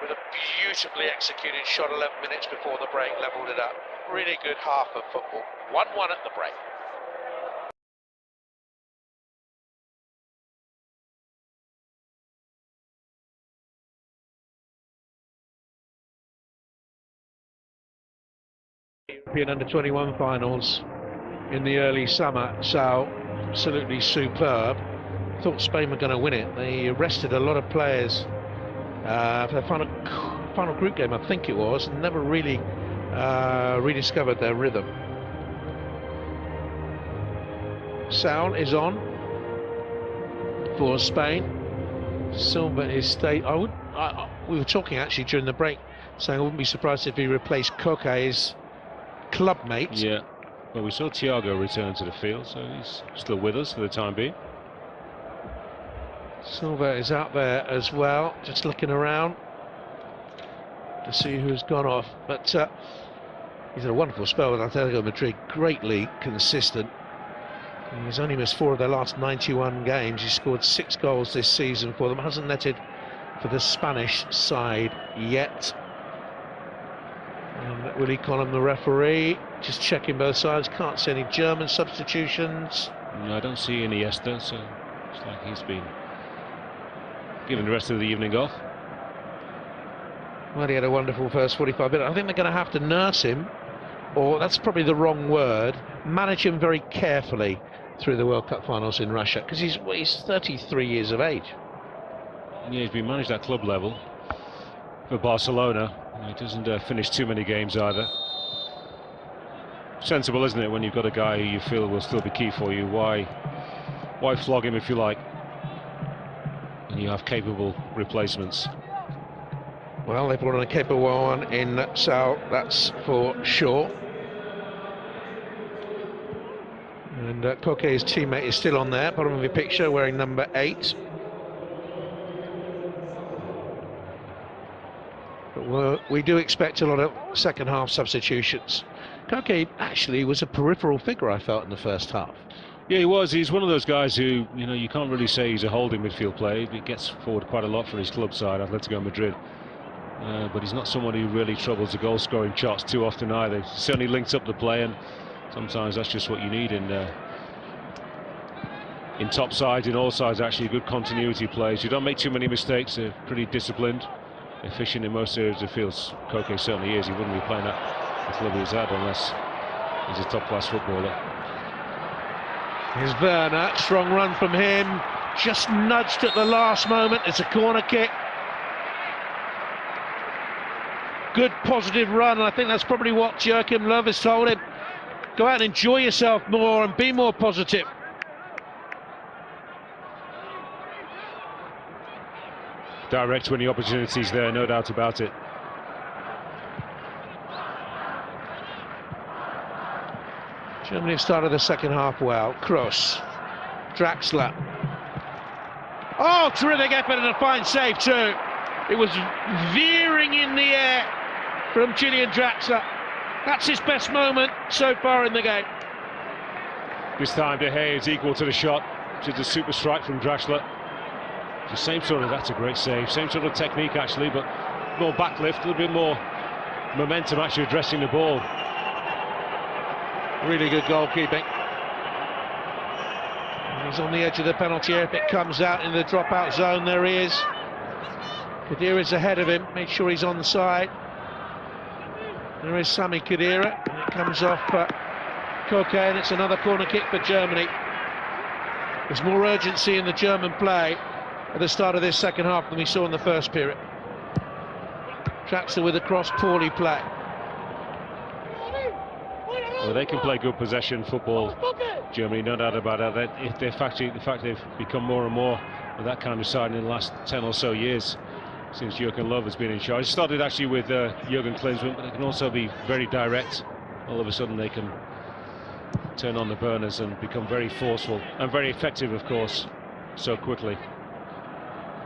with a beautifully executed shot 11 minutes before the break levelled it up. Really good half of football. 1-1 at the break. European Under-21 finals in the early summer, so absolutely superb. Thought Spain were going to win it. They rested a lot of players for the final group game, I think it was, and never really rediscovered their rhythm. Saul is on for Spain. Silva is stay. We were talking actually during the break, saying I wouldn't be surprised if he replaced Koke's club mate. Yeah, well, we saw Thiago return to the field, so he's still with us for the time being. Silva is out there as well, just looking around to see who's gone off. But he's had a wonderful spell with Atletico Madrid, greatly consistent. He's only missed 4 of their last 91 games. He's scored 6 goals this season for them. Hasn't netted for the Spanish side yet. And Willie Collum, the referee, just checking both sides. Can't see any German substitutions. No, I don't see Iniesta, so it's like he's been given the rest of the evening off. Well, he had a wonderful first 45 minutes. I think they're going to have to nurse him, or that's probably the wrong word, manage him very carefully through the World Cup finals in Russia, because he's 33 years of age. Yeah, he's been managed at club level for Barcelona. He doesn't finish too many games either. Sensible, isn't it, when you've got a guy who you feel will still be key for you? Why flog him if you like? And you have capable replacements. Well, they've brought on a capable one in Sal, that's for sure. And Koke's teammate is still on there, bottom of the picture, wearing number 8. But we do expect a lot of second half substitutions. Koke actually was a peripheral figure, I felt, in the first half. Yeah, he was. He's one of those guys who, you know, you can't really say he's a holding midfield player. He gets forward quite a lot for his club side, Atletico Madrid. But he's not someone who really troubles the goal-scoring shots too often either. He certainly links up the play, and sometimes that's just what you need in top sides, in all sides. Actually, good continuity plays. You don't make too many mistakes. They're pretty disciplined, efficient in most areas of the field. Koke certainly is. He wouldn't be playing at the level he's at unless he's a top-class footballer. Here's Werner, strong run from him, just nudged at the last moment. It's a corner kick. Good positive run, and I think that's probably what Joachim Löw has told him. Go out and enjoy yourself more and be more positive. Direct when the opportunity's there, no doubt about it. Germany have started the second half well. Kroos, Draxler. Oh, terrific effort and a fine save too. It was veering in the air from Julian Draxler. That's his best moment so far in the game. This time De Gea is equal to the shot, which is a super strike from Draxler. The same sort of, that's a great save, same sort of technique actually, but more backlift, a little bit more momentum actually addressing the ball. Really good goalkeeping. He's on the edge of the penalty area. If it comes out in the dropout zone, there he is. Khedira is ahead of him, make sure he's on the side. There is Sami Khedira, and it comes off Koke, and it's another corner kick for Germany. There's more urgency in the German play at the start of this second half than we saw in the first period. Draxler with a cross, poorly played. Well, they can play good possession football, Germany, no doubt about it. The fact they've become more and more of that kind of side in the last 10 or so years since Jürgen Löw has been in charge. It started actually with Jürgen Klinsmann, but they can also be very direct. All of a sudden they can turn on the burners and become very forceful and very effective, of course, so quickly.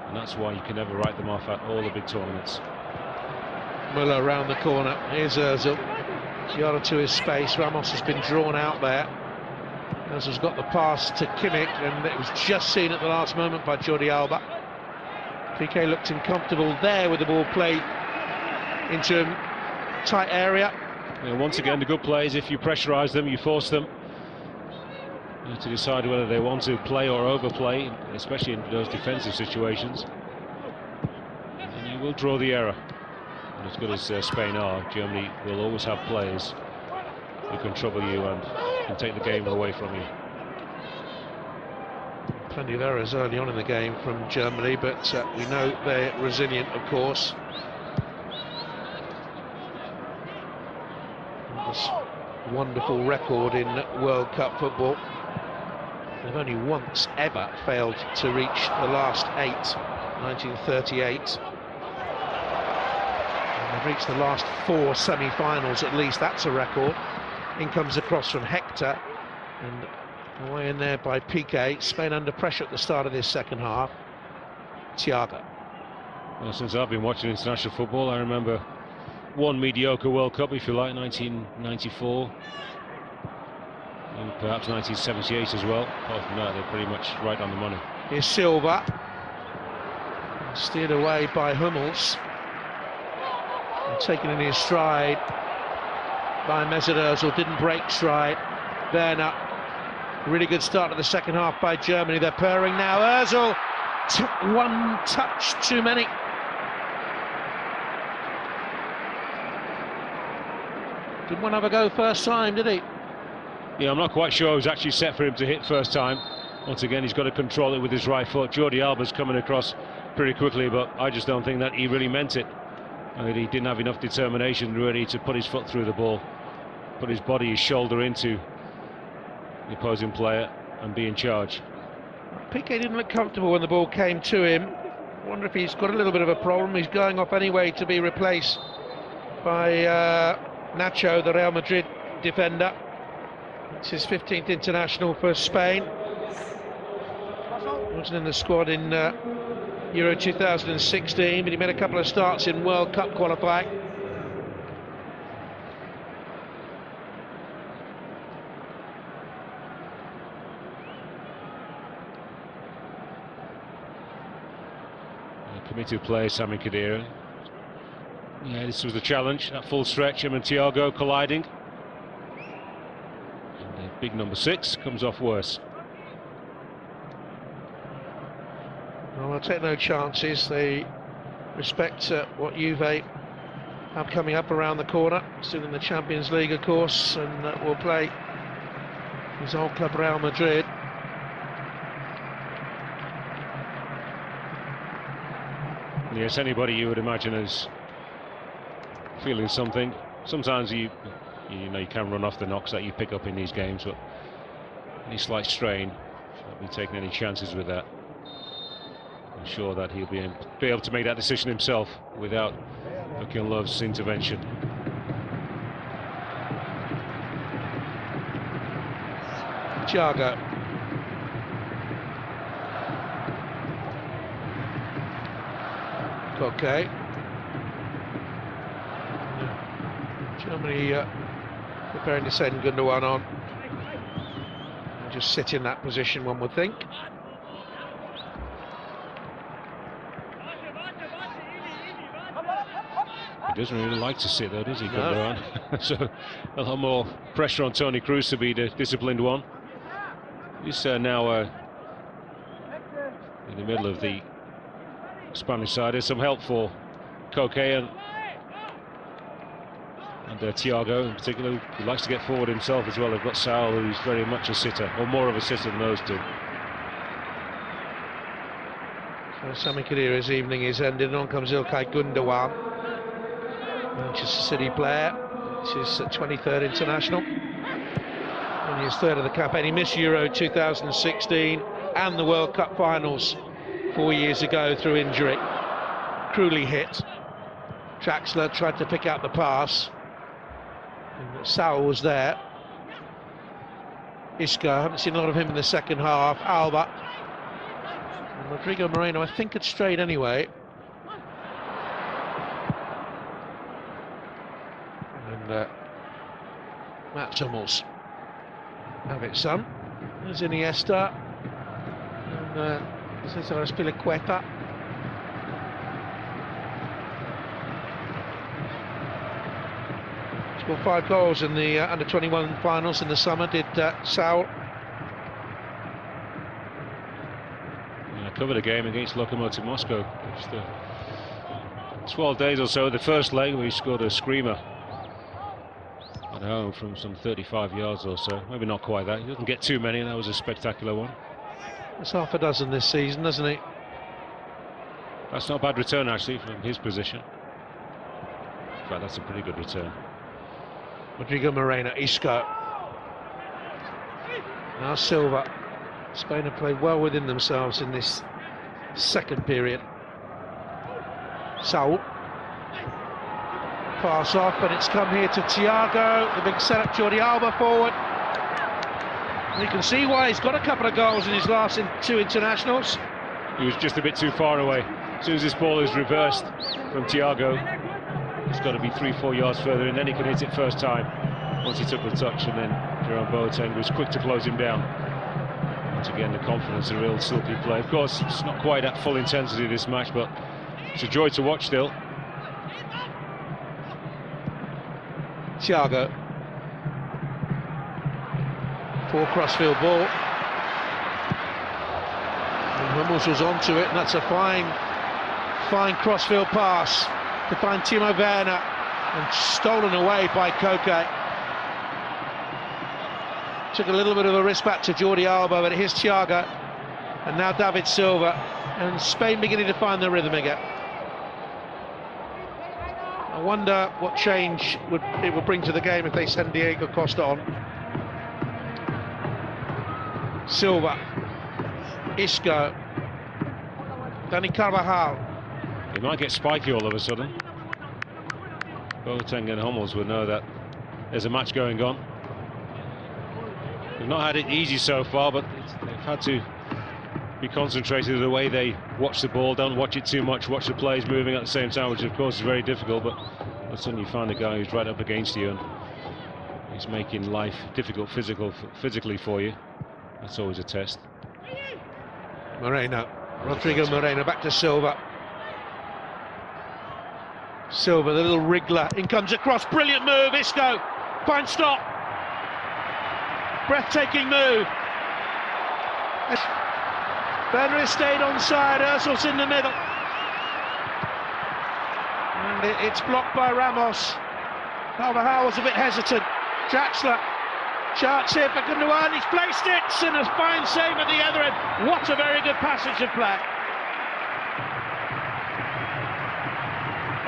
And that's why you can never write them off at all the big tournaments. Müller around the corner. Here's Ozil. Yard or two is space. Ramos has been drawn out there. Ozil's got the pass to Kimmich, and it was just seen at the last moment by Jordi Alba. Piqué looked uncomfortable there with the ball played into a tight area. Yeah, once again, the good play is if you pressurise them, you force them to decide whether they want to play or overplay, especially in those defensive situations. And you will draw the error. And as good as Spain are, Germany will always have players who can trouble you and can take the game away from you. Plenty of errors early on in the game from Germany, but we know they're resilient, of course. This wonderful record in World Cup football. They've only once ever failed to reach the last 8, 1938. And they've reached the last 4 semi-finals at least. That's a record. In comes the cross from Hector, and away in there by Piqué. Spain under pressure at the start of this second half. Thiago. Well, since I've been watching international football, I remember one mediocre World Cup, if you like, 1994, and perhaps 1978 as well. Apart from that, they're pretty much right on the money. Here's Silva, steered away by Hummels, and taken in his stride by Mesut Ozil. Didn't break stride. Werner, really good start of the second half by Germany. They're purring now. Ozil took one touch too many. Didn't want to have a go first time, did he? Yeah, I'm not quite sure it was actually set for him to hit first time. Once again, he's got to control it with his right foot. Jordi Alba's coming across pretty quickly, but I just don't think that he really meant it. I mean, he didn't have enough determination really to put his foot through the ball, put his body, his shoulder into the opposing player and be in charge. Piqué didn't look comfortable when the ball came to him. I wonder if he's got a little bit of a problem. He's going off anyway to be replaced by Nacho, the Real Madrid defender. It's his 15th international for Spain. Wasn't in the squad in Euro 2016, but he made a couple of starts in World Cup qualifying. Committed player, Sami Khedira. Yeah, this was the challenge, that full stretch, him and Thiago colliding. And the big number 6 comes off worse. Well, they'll take no chances. They respect what Juve have coming up around the corner. Still in the Champions League, of course, and will play his old club Real Madrid. Yes, anybody you would imagine is feeling something. Sometimes you know you can run off the knocks that you pick up in these games, but any slight strain, shouldn't be taking any chances with that. I'm sure that he'll be able to make that decision himself without Jürgen Löw's intervention. Thiago. Okay. Germany preparing to send Gundogan on. And just sit in that position, one would think. He doesn't really like to sit though, does he, No. Gundogan? So a lot more pressure on Toni Kroos to be the disciplined one. He's now in the middle of the Spanish side. There's some help for Koke, and And Thiago in particular, who likes to get forward himself as well. They've got Saul, who's very much a sitter, or more of a sitter than those two. So Sami Khedira's evening is ended, and on comes Ilkay Gundogan, Manchester City player. It's his 23rd international, only his third of the campaign. He missed Euro 2016 and the World Cup finals 4 years ago through injury. Cruelly hit. Draxler tried to pick out the pass, and Saul was there. Isco, I haven't seen a lot of him in the second half. Alba. And Rodrigo Moreno, I think, had strayed anyway. And Mats Hummels. Have it, son. There's Iniesta. And Cesar Azpilicueta. Scored 5 goals in the under-21 finals in the summer, did Saul. Yeah, covered a game against Lokomotiv Moscow. Just 12 days or so. The first leg we scored a screamer at home from some 35 yards or so. Maybe not quite that. He doesn't get too many, and that was a spectacular one. It's half a dozen this season, isn't it? That's not a bad return actually from his position. In fact, that's a pretty good return. Rodrigo Moreno, Isco. Now Silva. Spain have played well within themselves in this second period. Saul. Pass off, and it's come here to Thiago. The big setup, Jordi Alba forward. And you can see why he's got a couple of goals in his last 2 internationals. He was just a bit too far away. As soon as this ball is reversed from Thiago, it's got to be 3-4 yards further, and then he can hit it first time once he took the touch, and then Jerome Boateng was quick to close him down. Once again, the confidence, a real silky play. Of course, it's not quite at full intensity this match, but it's a joy to watch still. Thiago. Poor crossfield ball. And Hummels was onto it, and that's a fine crossfield pass to find Timo Werner, and stolen away by Koke. Took a little bit of a risk back to Jordi Alba, but here's Thiago, and now David Silva, and Spain beginning to find their rhythm again. I wonder what change it would bring to the game if they send Diego Costa on. Silva, Isco, Dani Carvajal. He might get spiky all of a sudden. Boateng and Hummels will know that there's a match going on. They've not had it easy so far, but they've had to be concentrated the way they watch the ball, don't watch it too much, watch the plays moving at the same time, which of course is very difficult, but all of a sudden you find a guy who's right up against you and he's making life difficult physically for you. That's always a test. Moreno, Rodrigo Moreno, back to Silva. Silva, the little wriggler, in comes across, brilliant move, Isco, fine stop. Breathtaking move. Werner stayed onside, Özil's in the middle. And it's blocked by Ramos. Carvajal was a bit hesitant. Draxler, chance here for Gundogan, he's placed it, and a fine save at the other end. What a very good passage of play.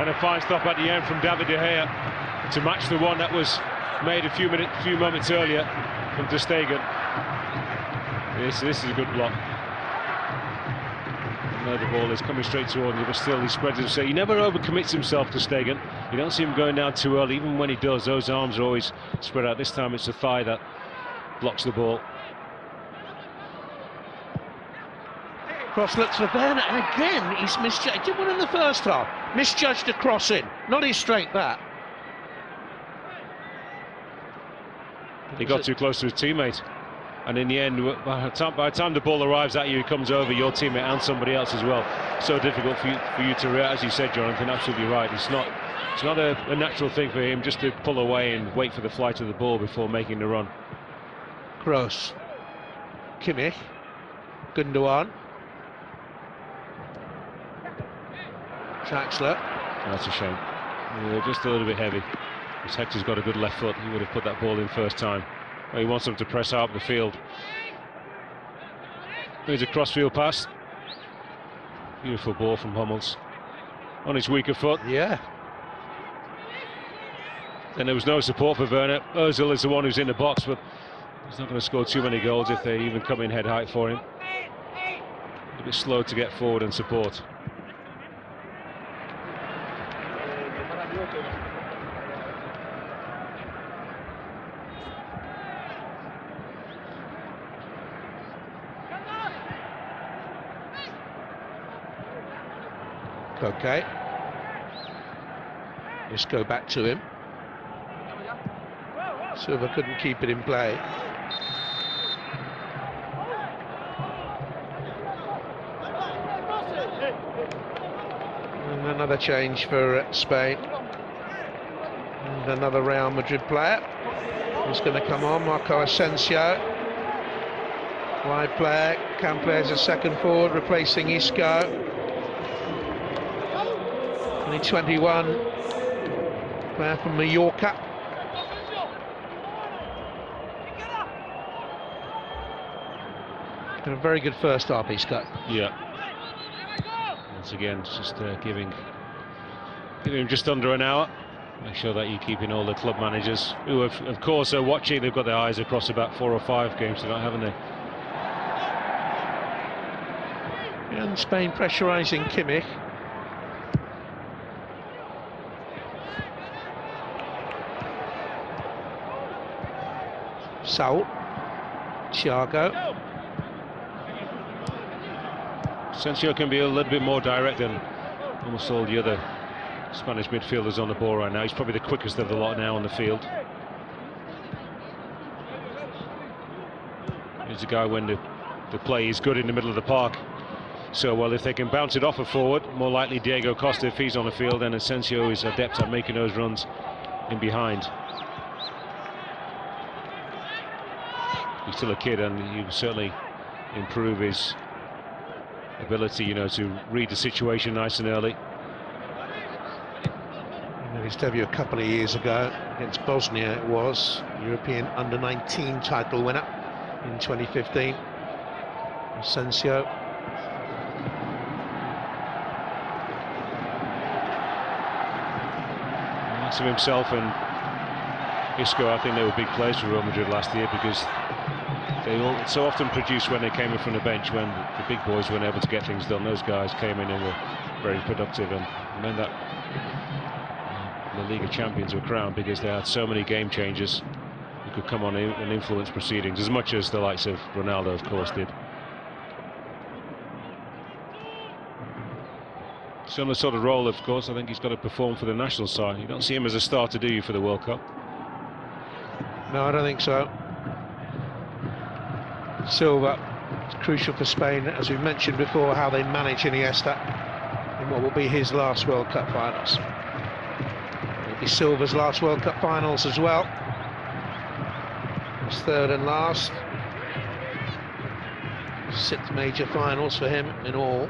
And a fine stop at the end from David De Gea to match the one that was made a few moments earlier from Ter Stegen. This is a good block. Now the ball is coming straight toward him, but still he spreads himself. He never overcommits himself to Stegen. You don't see him going down too early. Even when he does, those arms are always spread out. This time it's the thigh that blocks the ball. Cross looks for Werner, and again he's misjudged. He did one in the first half. Misjudged a cross in. Not his strength, that. He got too close to his teammate. And in the end, by the time the ball arrives at you, it comes over your teammate and somebody else as well. So difficult for you to react, as you said, Jonathan. Absolutely right. It's not a natural thing for him just to pull away and wait for the flight of the ball before making the run. Kroos, Kimmich, Gundogan, Draxler. That's a shame. Just a little bit heavy. Because Hector's got a good left foot. He would have put that ball in first time. Well, he wants them to press out the field. Here's a crossfield pass. Beautiful ball from Hummels. On his weaker foot. Yeah. And there was no support for Werner. Ozil is the one who's in the box, but he's not going to score too many goals if they even come in head height for him. A bit slow to get forward and support. Okay. Just go back to him. Silva couldn't keep it in play. And another change for Spain. And another Real Madrid player who's going to come on, Marco Asensio. Wide player, can play as a second forward, replacing Isco. Only 21, player from Mallorca. Had a very good first half, Isco. Yeah. Once again, it's just giving him just under an hour. Make sure that you're keeping all the club managers, who of course are watching. They've got their eyes across about 4 or 5 games tonight, haven't they? And Spain pressurising Kimmich. Saul, Thiago. Asensio can be a little bit more direct than almost all the other Spanish midfielders on the ball right now. He's probably the quickest of the lot now on the field. He's a guy when the play is good in the middle of the park. So, well, if they can bounce it off a forward, more likely Diego Costa if he's on the field, then Asensio is adept at making those runs in behind. He's still a kid, and he will certainly improve his ability, you know, to read the situation nice and early. His debut a couple of years ago against Bosnia, it was European Under-19 title winner in 2015. Asensio. Lots of himself and Isco, I think they were big players for Real Madrid last year because they all so often produced when they came in from the bench when the big boys weren't able to get things done. Those guys came in and were very productive, and then that the League of Champions were crowned because they had so many game changers who could come on and influence proceedings, as much as the likes of Ronaldo, of course, did. Similar sort of role, of course. I think he's got to perform for the national side. You don't see him as a starter, do you, for the World Cup? No, I don't think so. Silva, it's crucial for Spain, as we mentioned before, how they manage Iniesta in what will be his last World Cup finals. It'll be Silva's last World Cup finals as well. His third and last. 6 major finals for him in all.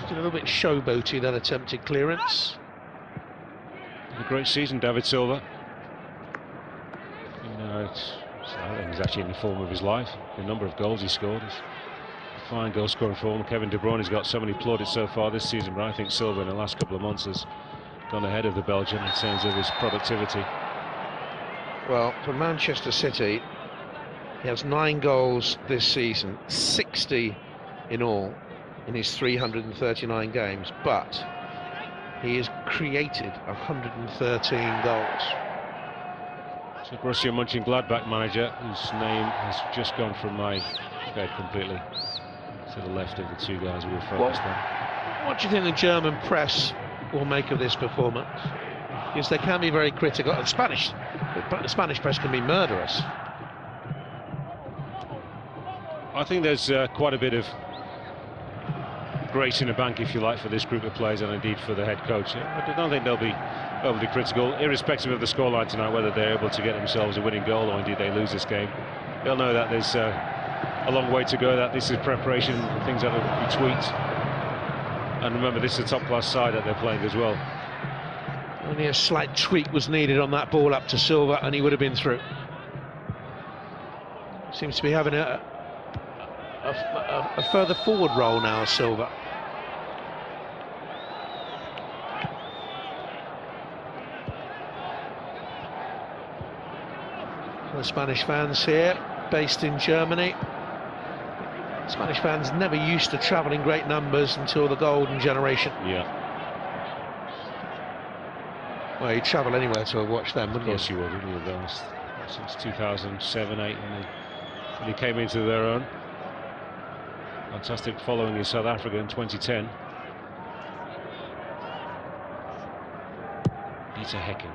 Just a little bit showboaty, that attempted clearance. A great season, David Silva. I think he's actually in the form of his life. The number of goals he scored is a fine goal scoring form. Kevin De Bruyne has got so many plaudits so far this season, but I think Silva in the last couple of months has gone ahead of the Belgian in terms of his productivity. Well, for Manchester City, he has 9 goals this season, 60 in all in his 339 games, but he has created 113 goals. So Borussia Mönchengladbach manager, whose name has just gone from my head completely to the left of the 2 guys we were focused on. What do you think the German press will make of this performance? Because they can be very critical. The Spanish press can be murderous. I think there's quite a bit of grace in the bank, if you like, for this group of players, and indeed for the head coach. I don't think they'll be overly critical, irrespective of the scoreline tonight, whether they're able to get themselves a winning goal or indeed they lose this game. They'll know that there's a long way to go, that this is preparation, things that will be tweaked. And remember, this is a top-class side that they're playing as well. Only a slight tweak was needed on that ball up to Silva, and he would have been through. Seems to be having a further forward role now, Silva. The Spanish fans here, based in Germany. Spanish fans never used to travel in great numbers until the golden generation. Yeah. Well, you'd travel anywhere to watch them, wouldn't you? Of course you would, wouldn't you? Those, since 2007, 8, and they came into their own. Fantastic following in South Africa in 2010. Peter Hecken.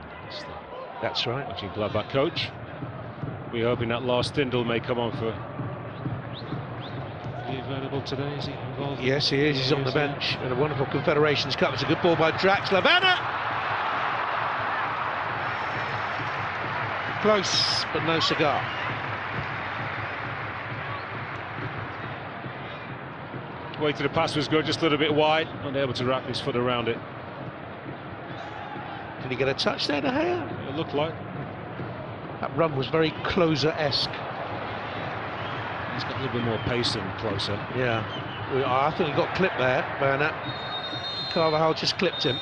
That's right. Watching Gladbach coach. We're hoping that Lars Stindl may come on for. Is he available today? Is he involved? Yes, he is. He's on the bench. And a wonderful Confederations Cup. It's a good ball by Draxler. Werner! Close, but no cigar. Way to the pass was good, just a little bit wide. Unable to wrap his foot around it. Did he get a touch there, De Gea? It looked like. That run was very Closer-esque. He's got a little bit more pace than Closer. Yeah. I think he got clipped there, Werner. Carvajal just clipped him.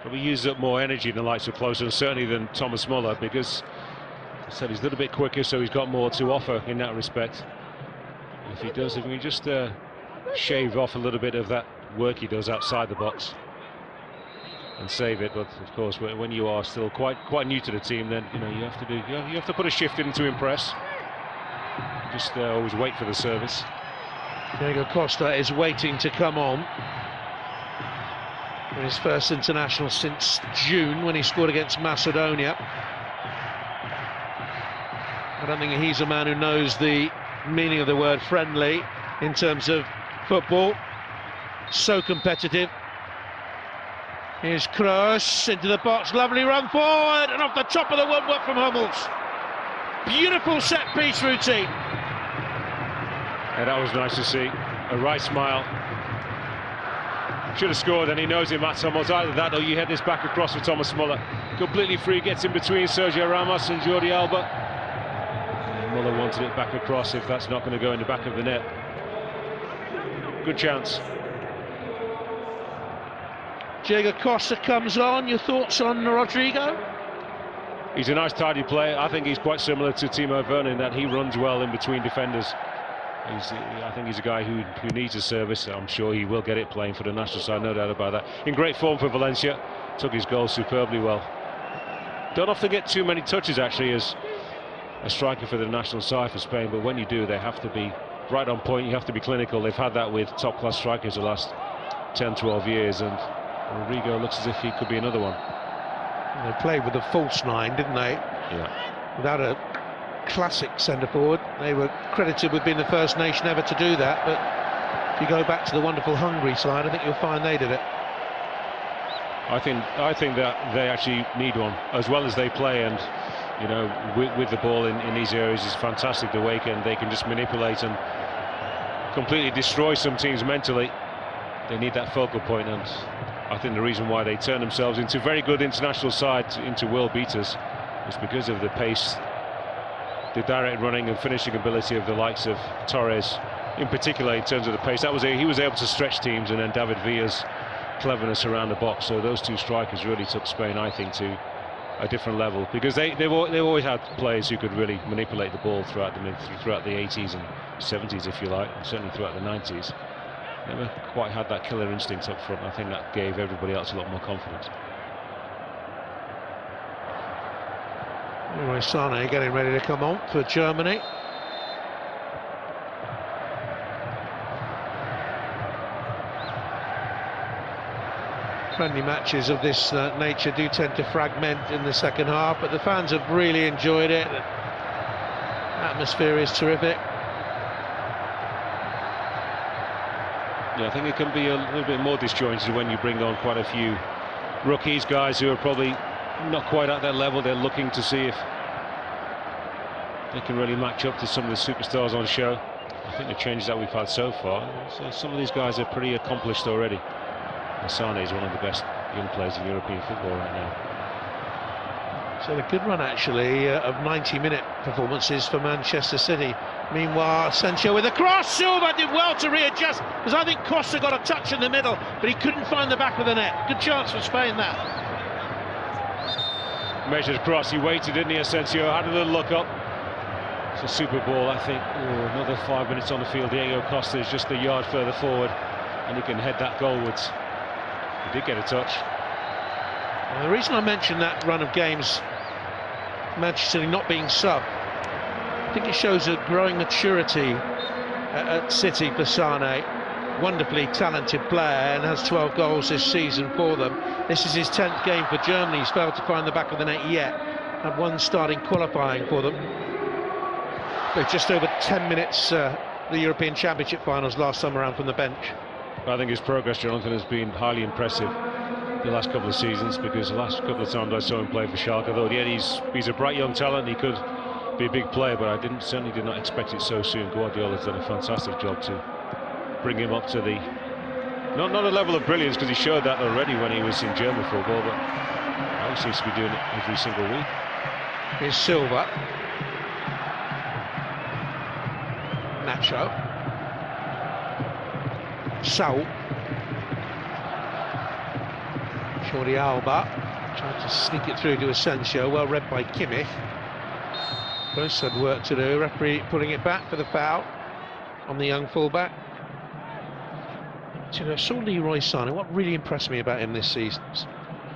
Probably uses up more energy than the likes of Closer, and certainly than Thomas Muller, because I said he's a little bit quicker, so he's got more to offer in that respect. If he does, if we just shave off a little bit of that work he does outside the box and save it. But of course, when you are still quite new to the team, then you have to put a shift in to impress. Just always wait for the service. Diego Costa is waiting to come on. His first international since June, when he scored against Macedonia. I don't think he's a man who knows the meaning of the word friendly in terms of football. So competitive. Here's Kroos into the box, lovely run forward, and off the top of the woodwork from Hummels. Beautiful set-piece routine. Yeah, that was nice to see. A right smile. Should have scored, and he knows it, Mats Hummels. Either that or you head this back across for Thomas Muller. Completely free, gets in between Sergio Ramos and Jordi Alba. And Muller wanted it back across if that's not going to go in the back of the net. Good chance. Diego Costa comes on. Your thoughts on Rodrigo? He's a nice, tidy player. I think he's quite similar to Timo Werner in that he runs well in between defenders. I think he's a guy who needs a service. I'm sure he will get it playing for the national side, no doubt about that. In great form for Valencia, took his goal superbly well. Don't often get too many touches actually as a striker for the national side for Spain, but when you do, they have to be right on point. You have to be clinical. They've had that with top-class strikers the last 10-12 years, and Rodrigo looks as if he could be another one. They played with a false nine, didn't they? Yeah. Without a classic centre-forward. They were credited with being the first nation ever to do that, but if you go back to the wonderful Hungary side, I think you'll find they did it. I think that they actually need one, as well as they play, and you know, with the ball in these areas is fantastic the way they can just manipulate and completely destroy some teams mentally. They need that focal point, and I think the reason why they turn themselves into very good international sides, into world beaters, is because of the pace, the direct running and finishing ability of the likes of Torres, in particular in terms of the pace. He was able to stretch teams, and then David Villa's cleverness around the box. So those two strikers really took Spain, I think, to a different level, because they've always had players who could really manipulate the ball throughout the 80s and 70s, if you like, and certainly throughout the 90s. Never quite had that killer instinct up front. I think that gave everybody else a lot more confidence. Anyway, Sane getting ready to come on for Germany. Friendly matches of this nature do tend to fragment in the second half, but the fans have really enjoyed it. The atmosphere is terrific. Yeah, I think it can be a little bit more disjointed when you bring on quite a few rookies, guys who are probably not quite at that level. They're looking to see if they can really match up to some of the superstars on show. I think the changes that we've had so far, so some of these guys are pretty accomplished already. Sane is one of the best young players in European football right now. So a good run actually of 90-minute performances for Manchester City. Meanwhile, Sancho with a cross. Silva did well to readjust, because I think Costa got a touch in the middle, but he couldn't find the back of the net. Good chance for Spain, that. Measured cross, he waited, didn't he, Asensio? Had a little look up. It's a super ball, I think. Oh, another 5 minutes on the field. Diego Costa is just a yard further forward, and he can head that goalwards. He did get a touch. The reason I mentioned that run of games, Manchester City not being sub, I think it shows a growing maturity at City for Sane. Wonderfully talented player, and has 12 goals this season for them. This is his 10th game for Germany. He's failed to find the back of the net yet. Had one starting qualifying for them. But just over 10 minutes the European Championship finals last time around from the bench. I think his progress, Jonathan, has been highly impressive the last couple of seasons, because the last couple of times I saw him play for Schalke, though yeah, he's a bright young talent, he could be a big player, but I certainly did not expect it so soon. Guardiola's done a fantastic job to bring him up to the not a level of brilliance, because he showed that already when he was in German football, but now he seems to be doing it every single week. Here's Silva. Nacho. Saul. Jordi Alba trying to sneak it through to Asensio, well read by Kimmich. Both had work to do. Referee pulling it back for the foul on the young fullback. You know, I saw Leroy Sane. What really impressed me about him this season,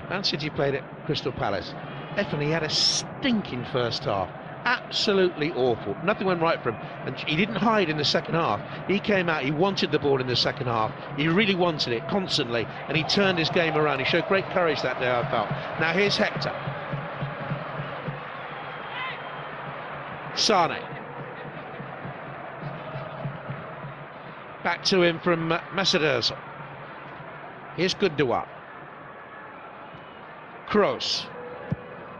Man City played at Crystal Palace. Effenly had a stinking first half. Absolutely awful. Nothing went right for him, and he didn't hide in the second half. He came out, he wanted the ball in the second half. He really wanted it constantly, and he turned his game around. He showed great courage that day, I felt. Now here's Hector. Sane. Back to him from Mesut Ozil. Here's Gundogan. Kroos.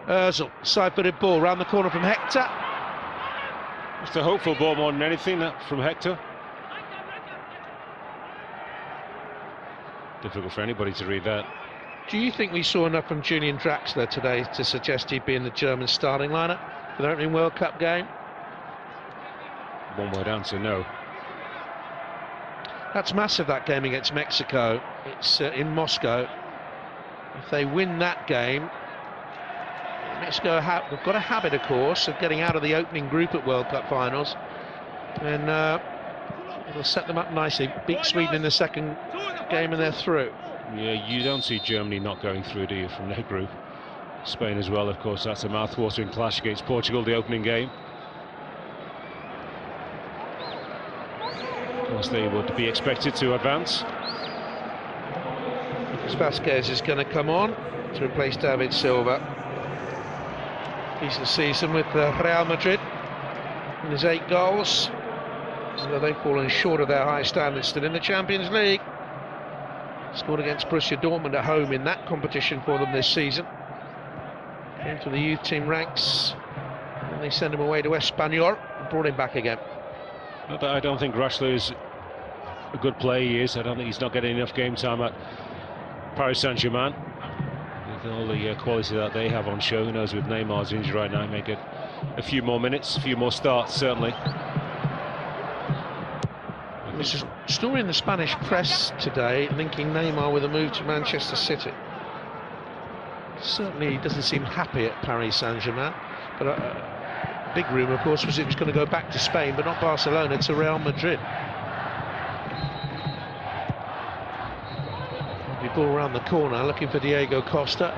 Ozil, side-footed ball round the corner from Hector. It's a hopeful ball more than anything, that from Hector. Difficult for anybody to read that. Do you think we saw enough from Julian Draxler today to suggest he'd be in the German starting lineup for the opening World Cup game? One word answer, no. That's massive, that game against Mexico. It's in Moscow. If they win that game, Mexico have got a habit, of course, of getting out of the opening group at World Cup finals, and it'll set them up nicely. Beat Sweden in the second game and they're through. Yeah, you don't see Germany not going through, do you, from their group? Spain as well, of course. That's a mouth-watering clash against Portugal, the opening game. Of course, they would be expected to advance. Vasquez is going to come on to replace David Silva. Decent season with Real Madrid and his 8 goals. Although they've fallen short of their high standards still in the Champions League. Scored against Borussia Dortmund at home in that competition for them this season. Came to the youth team ranks, and they sent him away to Espanyol and brought him back again. I don't think Rashler is a good player, he is. I don't think he's not getting enough game time at Paris Saint-Germain. With all the quality that they have on show, who knows, with Neymar's injury right now, he may get a few more minutes, a few more starts, certainly. There's a story in the Spanish press today linking Neymar with a move to Manchester City. Certainly he doesn't seem happy at Paris Saint-Germain, but a big rumour, of course, was it was going to go back to Spain, but not Barcelona, to Real Madrid. The ball around the corner, looking for Diego Costa.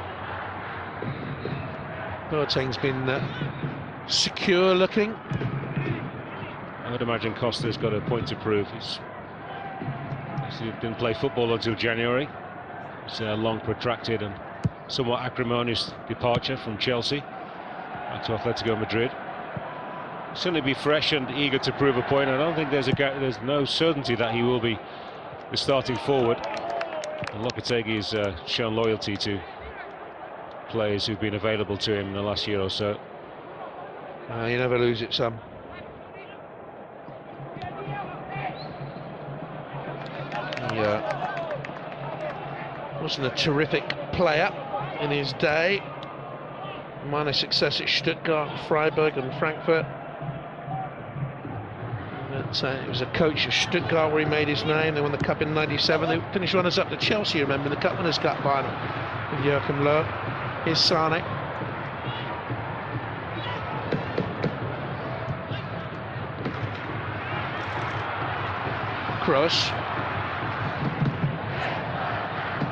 Boateng's been secure looking. I would imagine Costa's got a point to prove. He didn't play football until January. It's a long, protracted and somewhat acrimonious departure from Chelsea back to Atletico Madrid. Certainly be fresh and eager to prove a point. I don't think there's no certainty that he will be the starting forward. And Lopetegui has shown loyalty to players who've been available to him in the last year or so. You never lose it, Sam. wasn't a terrific player in his day. Minor success at Stuttgart, Freiburg and Frankfurt. But, it was a coach of Stuttgart where he made his name. They won the cup in '97. They finished runners-up to Chelsea, remember, in the Cup Winners' Cup final with Joachim Löw. Here's Sane. Kroos.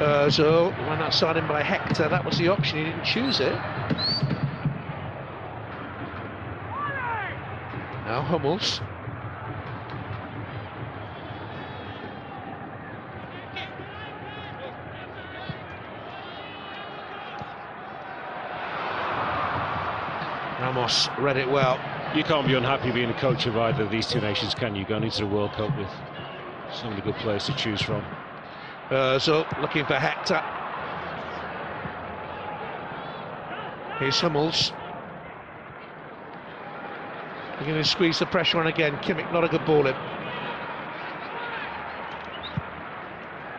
Ozil went outside him by Hector. That was the option, he didn't choose it. Now Hummels. Ramos read it well. You can't be unhappy being a coach of either of these two nations, can you? Going into the World Cup with so many good players to choose from. Ozil looking for Hector. Here's Hummels. They're going to squeeze the pressure on again. Kimmich, not a good ball in.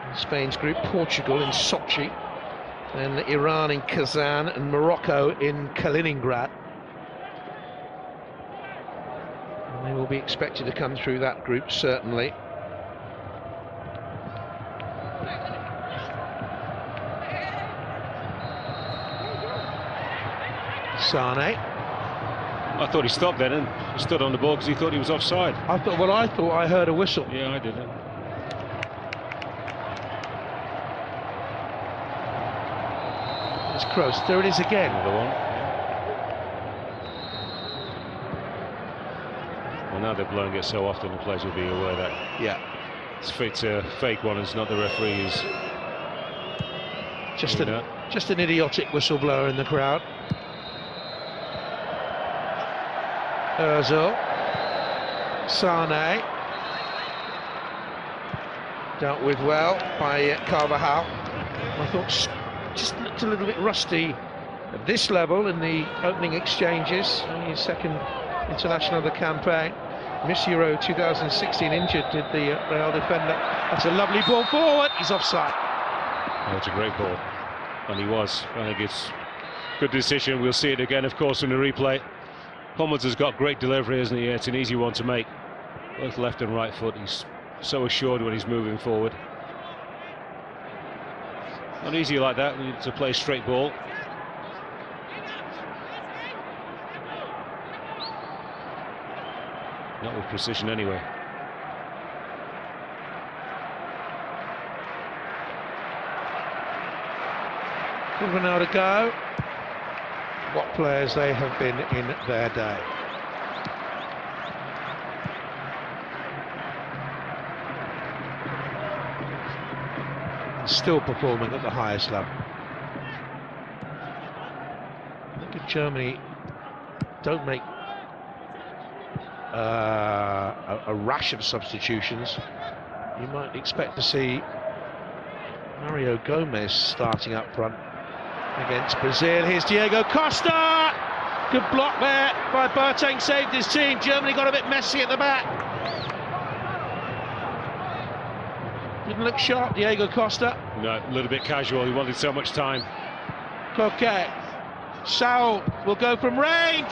In Spain's group, Portugal in Sochi, and Iran in Kazan, and Morocco in Kaliningrad. And they will be expected to come through that group, certainly. Sane. I thought he stopped then and stood on the ball because he thought he was offside. I thought I heard a whistle. Yeah, I didn't. It's Kroos. There it is again. Another one. Well, now they're blowing it so often, the players will be aware that it's a fake one. It's not the referee who's just an idiotic whistleblower in the crowd. Ozil, Sane, dealt with well by Carvajal. I thought just looked a little bit rusty at this level in the opening exchanges. Only his second international of the campaign. Miss Euro 2016, injured, did the Real defender. That's a lovely ball forward. He's offside. Oh, it's a great ball, and he was. I think it's a good decision. We'll see it again, of course, in the replay. Hummels has got great delivery, hasn't he? It's an easy one to make. Both left and right foot. He's so assured when he's moving forward. Not easy like that. We need to play a straight ball. Not with precision anyway. Good one now to go. What players they have been in their day. And still performing at the highest level. I think if Germany don't make a rash of substitutions, you might expect to see Mario Gomez starting up front against Brazil. Here's Diego Costa. Good block there by Boateng, saved his team. Germany got a bit messy at the back. Didn't look sharp, Diego Costa. No, a little bit casual. He wanted so much time. Coquet. Saul will go from range.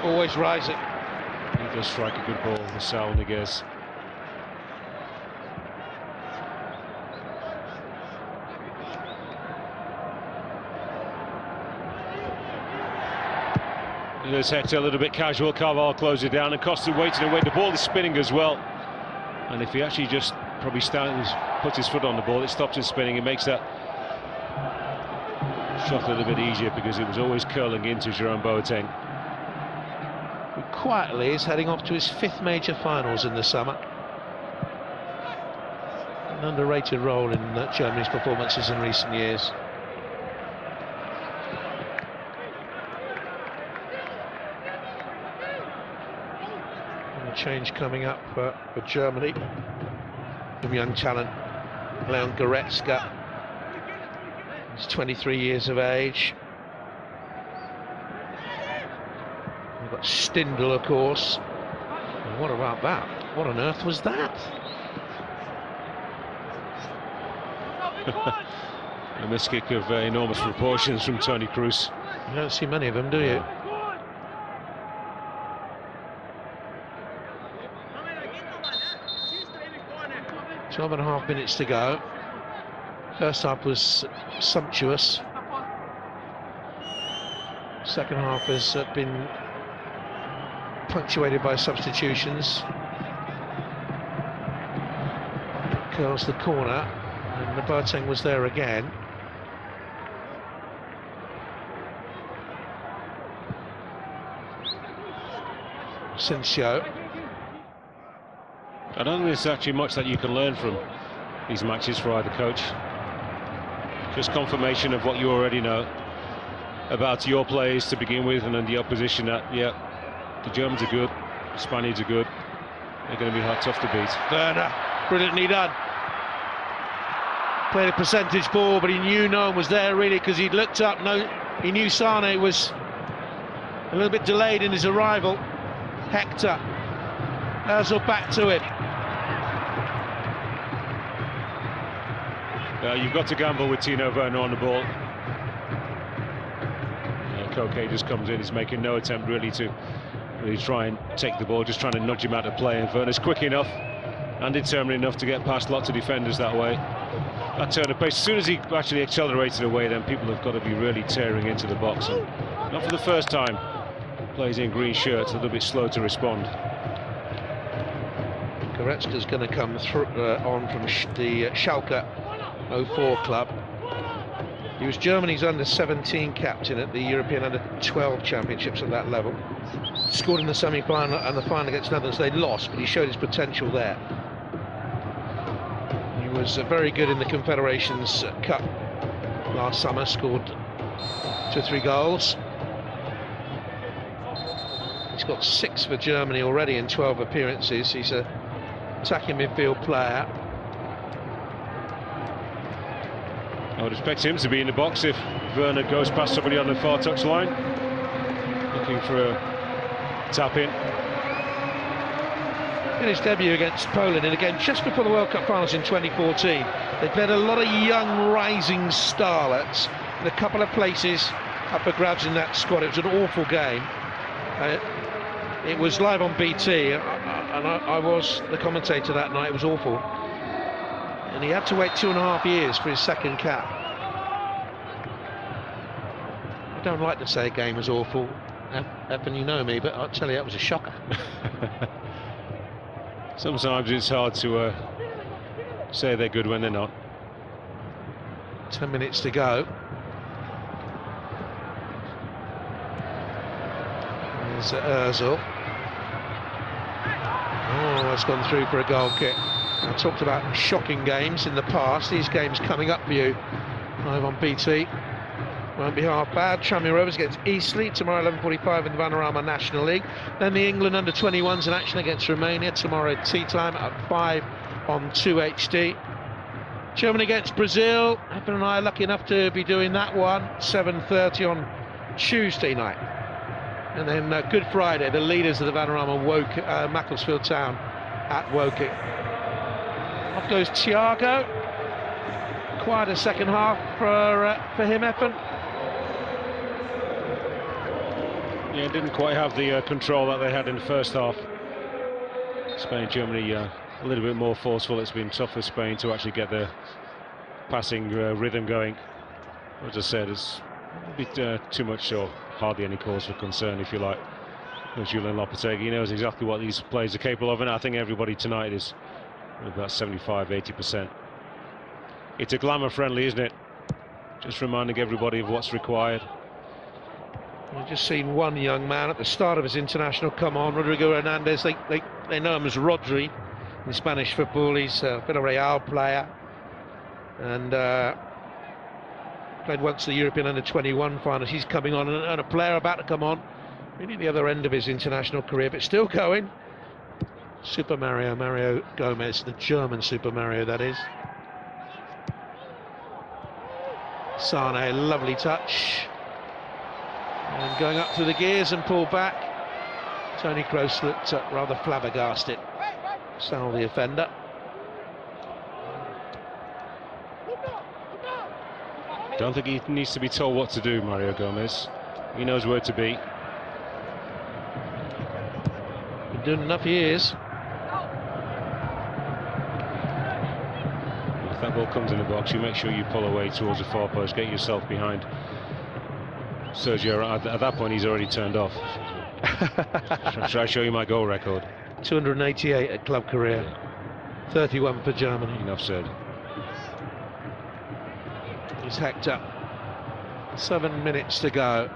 Always rising. He does strike a good ball, the Saul Niguez. There's Hector, a little bit casual. Carvalho closed it down, and Costa waiting and waiting. The ball is spinning as well, and if he actually just probably puts his foot on the ball, it stops it spinning. It makes that shot a little bit easier because it was always curling into Jerome Boateng. Who quietly is heading off to his 5th major finals in the summer. An underrated role in Germany's performances in recent years. Change coming up for Germany. Some young talent, Leon Goretzka. He's 23 years of age. We've got Stindl, of course. And what about that? What on earth was that? A miss kick of enormous proportions from Toni Kroos. You don't see many of them, do you? 12.5 minutes to go. First half was sumptuous. Second half has been punctuated by substitutions. Curls the corner, and Boateng was there again. Asensio. I don't think there's actually much that you can learn from these matches for either coach. Just confirmation of what you already know about your players to begin with, and then the opposition that, yeah, the Germans are good, the Spaniards are good, they're going to be hard, tough to beat. Werner, brilliantly done. Played a percentage ball, but he knew no one was there really, because he'd looked up. No, he knew Sane was a little bit delayed in his arrival. Hector, Ozil back to him. You've got to gamble with Timo Werner on the ball. Koke just comes in, he's making no attempt really to try and take the ball, just trying to nudge him out of play, and Werner's quick enough and determined enough to get past lots of defenders that way. That turn of pace, as soon as he actually accelerated away, then people have got to be really tearing into the box, and not for the first time. Plays in green shirts, a little bit slow to respond. Goretzka's going to come on from the Schalke 04 club. He was Germany's under-17 captain at the European under-12 championships at that level. Scored in the semi-final and the final against Netherlands. They lost, but he showed his potential there. He was very good in the Confederations Cup last summer, scored 2 or 3 goals. He's got 6 for Germany already in 12 appearances. He's an attacking midfield player. I would expect him to be in the box if Werner goes past somebody on the far touch line, looking for a tap in. In his debut against Poland, and again just before the World Cup finals in 2014, they played a lot of young rising starlets in a couple of places up for grabs in that squad. It was an awful game. It was live on BT, and I was the commentator that night. It was awful. And he had to wait 2.5 years for his second cap. I don't like to say a game was awful, Evan, you know me, but I'll tell you, that was a shocker. Sometimes it's hard to say they're good when they're not. 10 minutes to go. There's Ozil. Oh, it's gone through for a goal kick. I talked about shocking games in the past. These games coming up for you live on BT won't be half bad. Tranmere Rovers against Eastleigh tomorrow 11:45 in the Vanarama National League. Then the England under-21s in action against Romania tomorrow tea time at 5 on 2HD. Germany against Brazil. Evan and I are lucky enough to be doing that one 7:30 on Tuesday night. And then Good Friday, the leaders of the Vanarama Macclesfield Town at Woking. Off goes Thiago. Quite a second half for him, Evan. Yeah, didn't quite have the control that they had in the first half. Spain, Germany a little bit more forceful. It's been tough for Spain to actually get the passing rhythm going. As I said, it's a bit too much, or hardly any cause for concern, if you like. Julian Lopetegui knows exactly what these players are capable of, and I think everybody tonight is about 75–80%. It's a glamour friendly, isn't it? Just reminding everybody of what's required. We've just seen one young man at the start of his international come on, Rodrigo Hernandez. They know him as Rodri in Spanish football. He's a Villarreal player, and played once the European under-21 finals. He's coming on, and a player about to come on, really at the other end of his international career, but still going. Super Mario Gomez, the German Super Mario, that is. Sane, lovely touch. And going up through the gears and pulled back. Toni Kroos looked rather flabbergasted. Sal, the offender. Don't think he needs to be told what to do, Mario Gomez. He knows where to be. Been doing enough years. If that ball comes in the box, you make sure you pull away towards the far post, get yourself behind Sergio. At that point, he's already turned off. Shall I show you my goal record? 288 at club career, 31 for Germany. Enough said. He's hacked up. 7 minutes to go.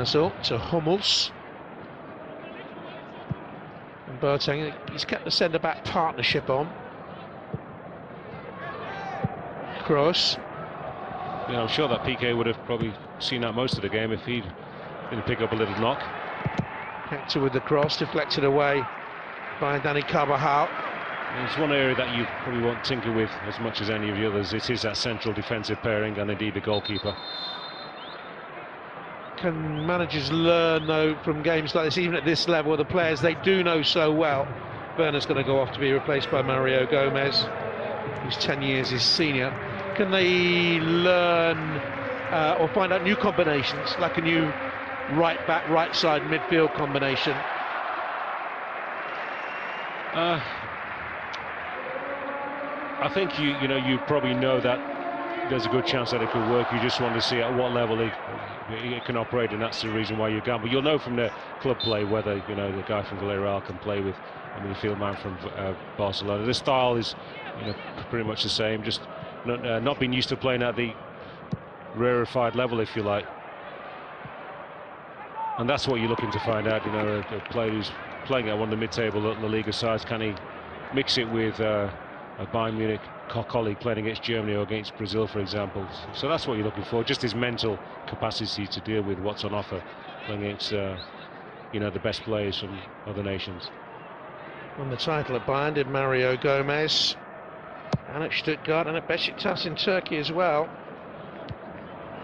So to Hummels. And Boateng, he's kept the centre-back partnership on. Kroos. Yeah, I'm sure that PK would have probably seen that most of the game if he didn't pick up a little knock. Hector with the cross, deflected away by Dani Carvajal. It's one area that you probably won't tinker with as much as any of the others. It is that central defensive pairing and indeed the goalkeeper. Can managers learn, though, from games like this, even at this level, the players they do know so well? Werner's going to go off to be replaced by Mario Gomez, who's 10 years his senior. Can they learn or find out new combinations, like a new right back, right side midfield combination? I think you probably know that there's a good chance that it could work. You just want to see at what level it can operate, and that's the reason why you gamble. You'll know from the club play whether the guy from Villarreal can play with the field man from Barcelona. The style is pretty much the same, just not being used to playing at the rarefied level, if you like. And that's what you're looking to find out. A player who's playing at one of the mid-table La Liga sides, can he mix it with a Bayern Munich colleague playing against Germany or against Brazil, for example? So that's what you're looking for, just his mental capacity to deal with what's on offer playing against the best players from other nations. Won the title at Bayern did Mario Gomez, and at Stuttgart and at Besiktas in Turkey as well.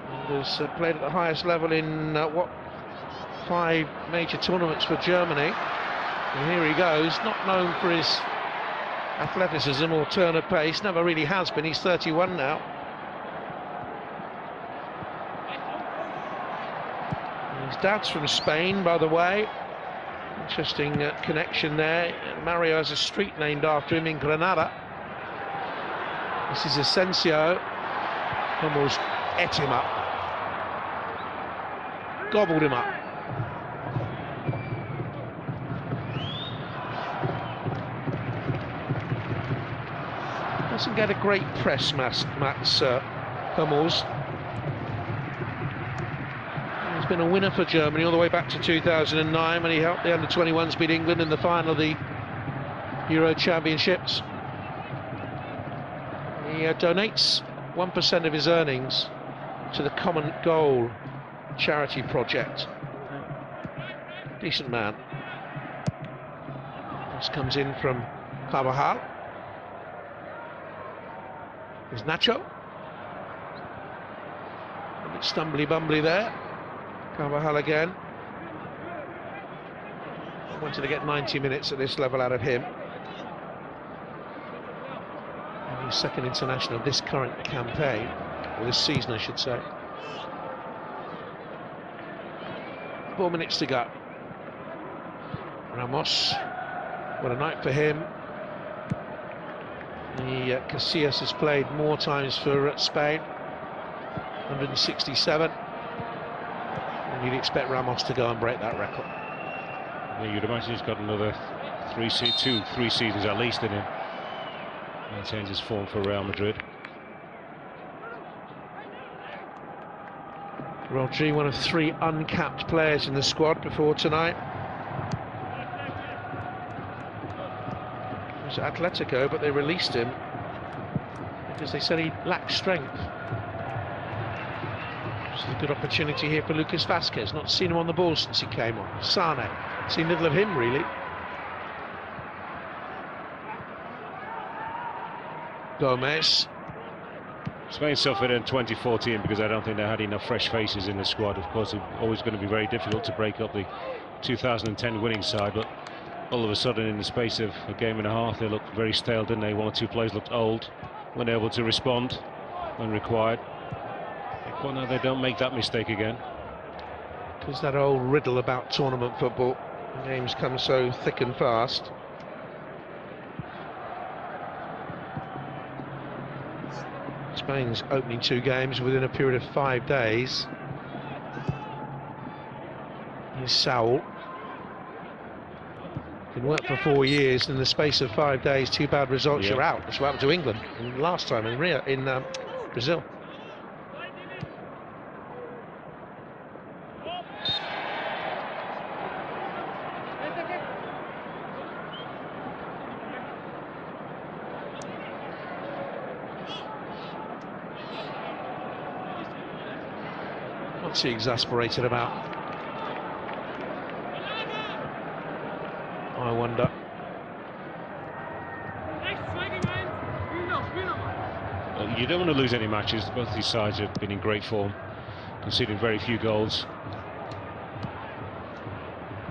And has played at the highest level in 5 major tournaments for Germany. And here he goes, not known for his athleticism or turn of pace, never really has been. He's 31 now. And his dad's from Spain, by the way. Interesting connection there. Mario has a street named after him in Granada. This is Asensio. Almost ate him up. Gobbled him up. Doesn't get a great press, Mats Hummels. He's been a winner for Germany all the way back to 2009 when he helped the under-21s beat England in the final of the Euro Championships. He donates 1% of his earnings to the Common Goal charity project. Decent man. This comes in from Carvajal. There's Nacho. A bit stumbly-bumbly there. Carvajal again. Wanted to get 90 minutes at this level out of him. And his second international this current campaign, or this season I should say. 4 minutes to go. Ramos, what a night for him. Casillas has played more times for Spain, 167. And you'd expect Ramos to go and break that record. Yeah, you'd imagine he's got another 3 seasons at least in him. Maintains his form for Real Madrid. Rodri, one of 3 uncapped players in the squad before tonight. He was at Atletico, but they released him because they said he lacked strength. This is a good opportunity here for Lucas Vázquez. Not seen him on the ball since he came on. Sane, seen little of him really. Gomez. Spain suffered in 2014 because I don't think they had enough fresh faces in the squad. Of course, it's always going to be very difficult to break up the 2010 winning side, but all of a sudden, in the space of a game and a half, they looked very stale, didn't they? One or two players looked old, weren't able to respond when required. But now they don't make that mistake again. There's that old riddle about tournament football. Games come so thick and fast. Spain's opening 2 games within a period of 5 days. Here's Saul. Been worked for 4 years, and in the space of 5 days, 2 bad results, Yep. you're out. That's what happened to England last time in Brazil. What's he exasperated about? I wonder. You don't want to lose any matches. Both these sides have been in great form, conceding very few goals.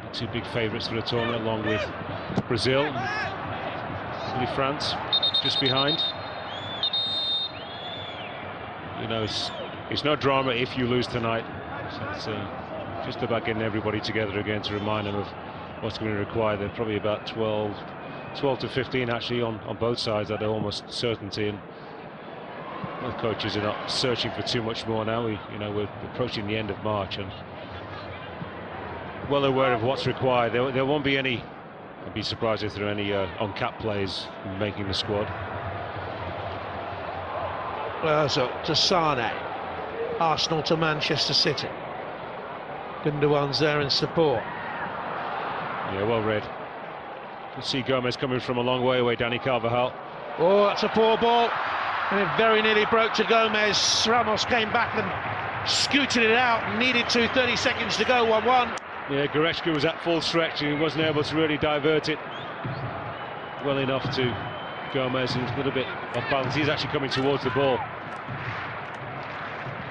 The 2 big favourites for the tournament, along with Brazil, only France just behind. You know, it's no drama if you lose tonight. So it's just about getting everybody together again to remind them of what's going to require. They're probably about 12 to 15 actually on both sides at almost certainty, and both coaches are not searching for too much more now. We're approaching the end of March and well aware of what's required. There won't be any. I'd be surprised if there are any on-cap players making the squad. Well, so to Sane, Arsenal to Manchester City. Gundogan's there in support. Yeah, well read. You see Gomez coming from a long way away, Dani Carvajal. Oh, that's a poor ball. And it very nearly broke to Gomez. Ramos came back and scooted it out. Needed 30 seconds to go, 1-1. Yeah, Goretzka was at full stretch and he wasn't able to really divert it well enough to Gomez. He was a little bit off balance. He's actually coming towards the ball.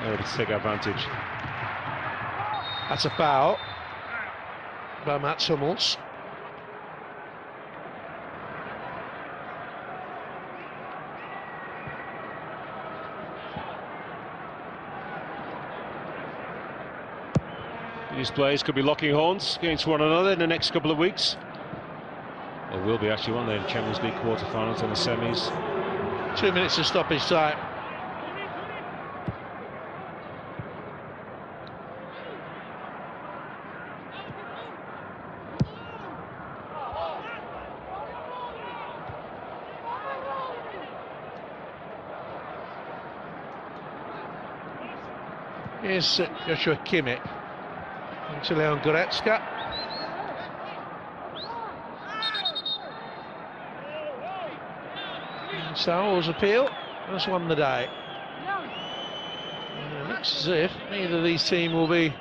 Able to take advantage. That's a foul by Mats Hummels. These players could be locking horns against one another in the next couple of weeks. Or will be actually, one of the Champions League quarter-finals and the semis. 2 minutes of stoppage time. Here's Joshua Kimmich into Leon Goretzka. Saul's appeal has won the day. And it looks as if neither of these teams will be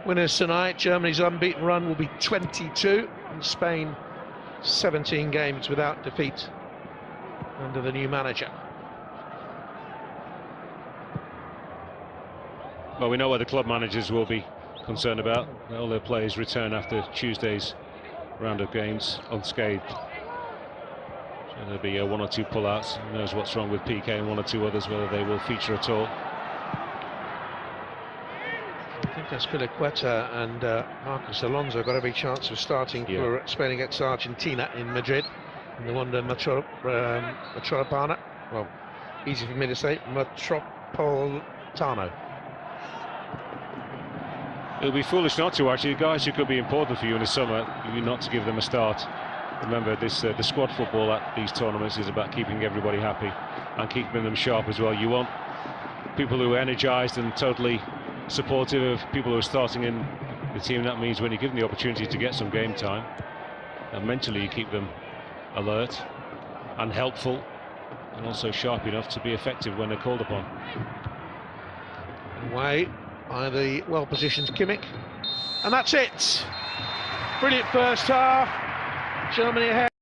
winners tonight. Germany's unbeaten run will be 22, and Spain 17 games without defeat under the new manager. Well, we know what the club managers will be concerned about. All their players return after Tuesday's round of games unscathed. So there'll be 1 or 2 pullouts. Who knows what's wrong with PK and 1 or 2 others, whether they will feature at all. I think Azpilicueta and Marcos Alonso got every chance of starting for Spain against Argentina in Madrid. And the Wanda Metropolitana. Well, easy for me to say, Metropolitano. It'll be foolish not to, actually. Guys who could be important for you in the summer, you not to give them a start. Remember, the squad football at these tournaments is about keeping everybody happy and keeping them sharp as well. You want people who are energised and totally supportive of people who are starting in the team. That means when you give them the opportunity to get some game time, and mentally you keep them alert and helpful and also sharp enough to be effective when they're called upon. Away by the well-positioned Kimmich, and that's it. Brilliant first half. Germany ahead.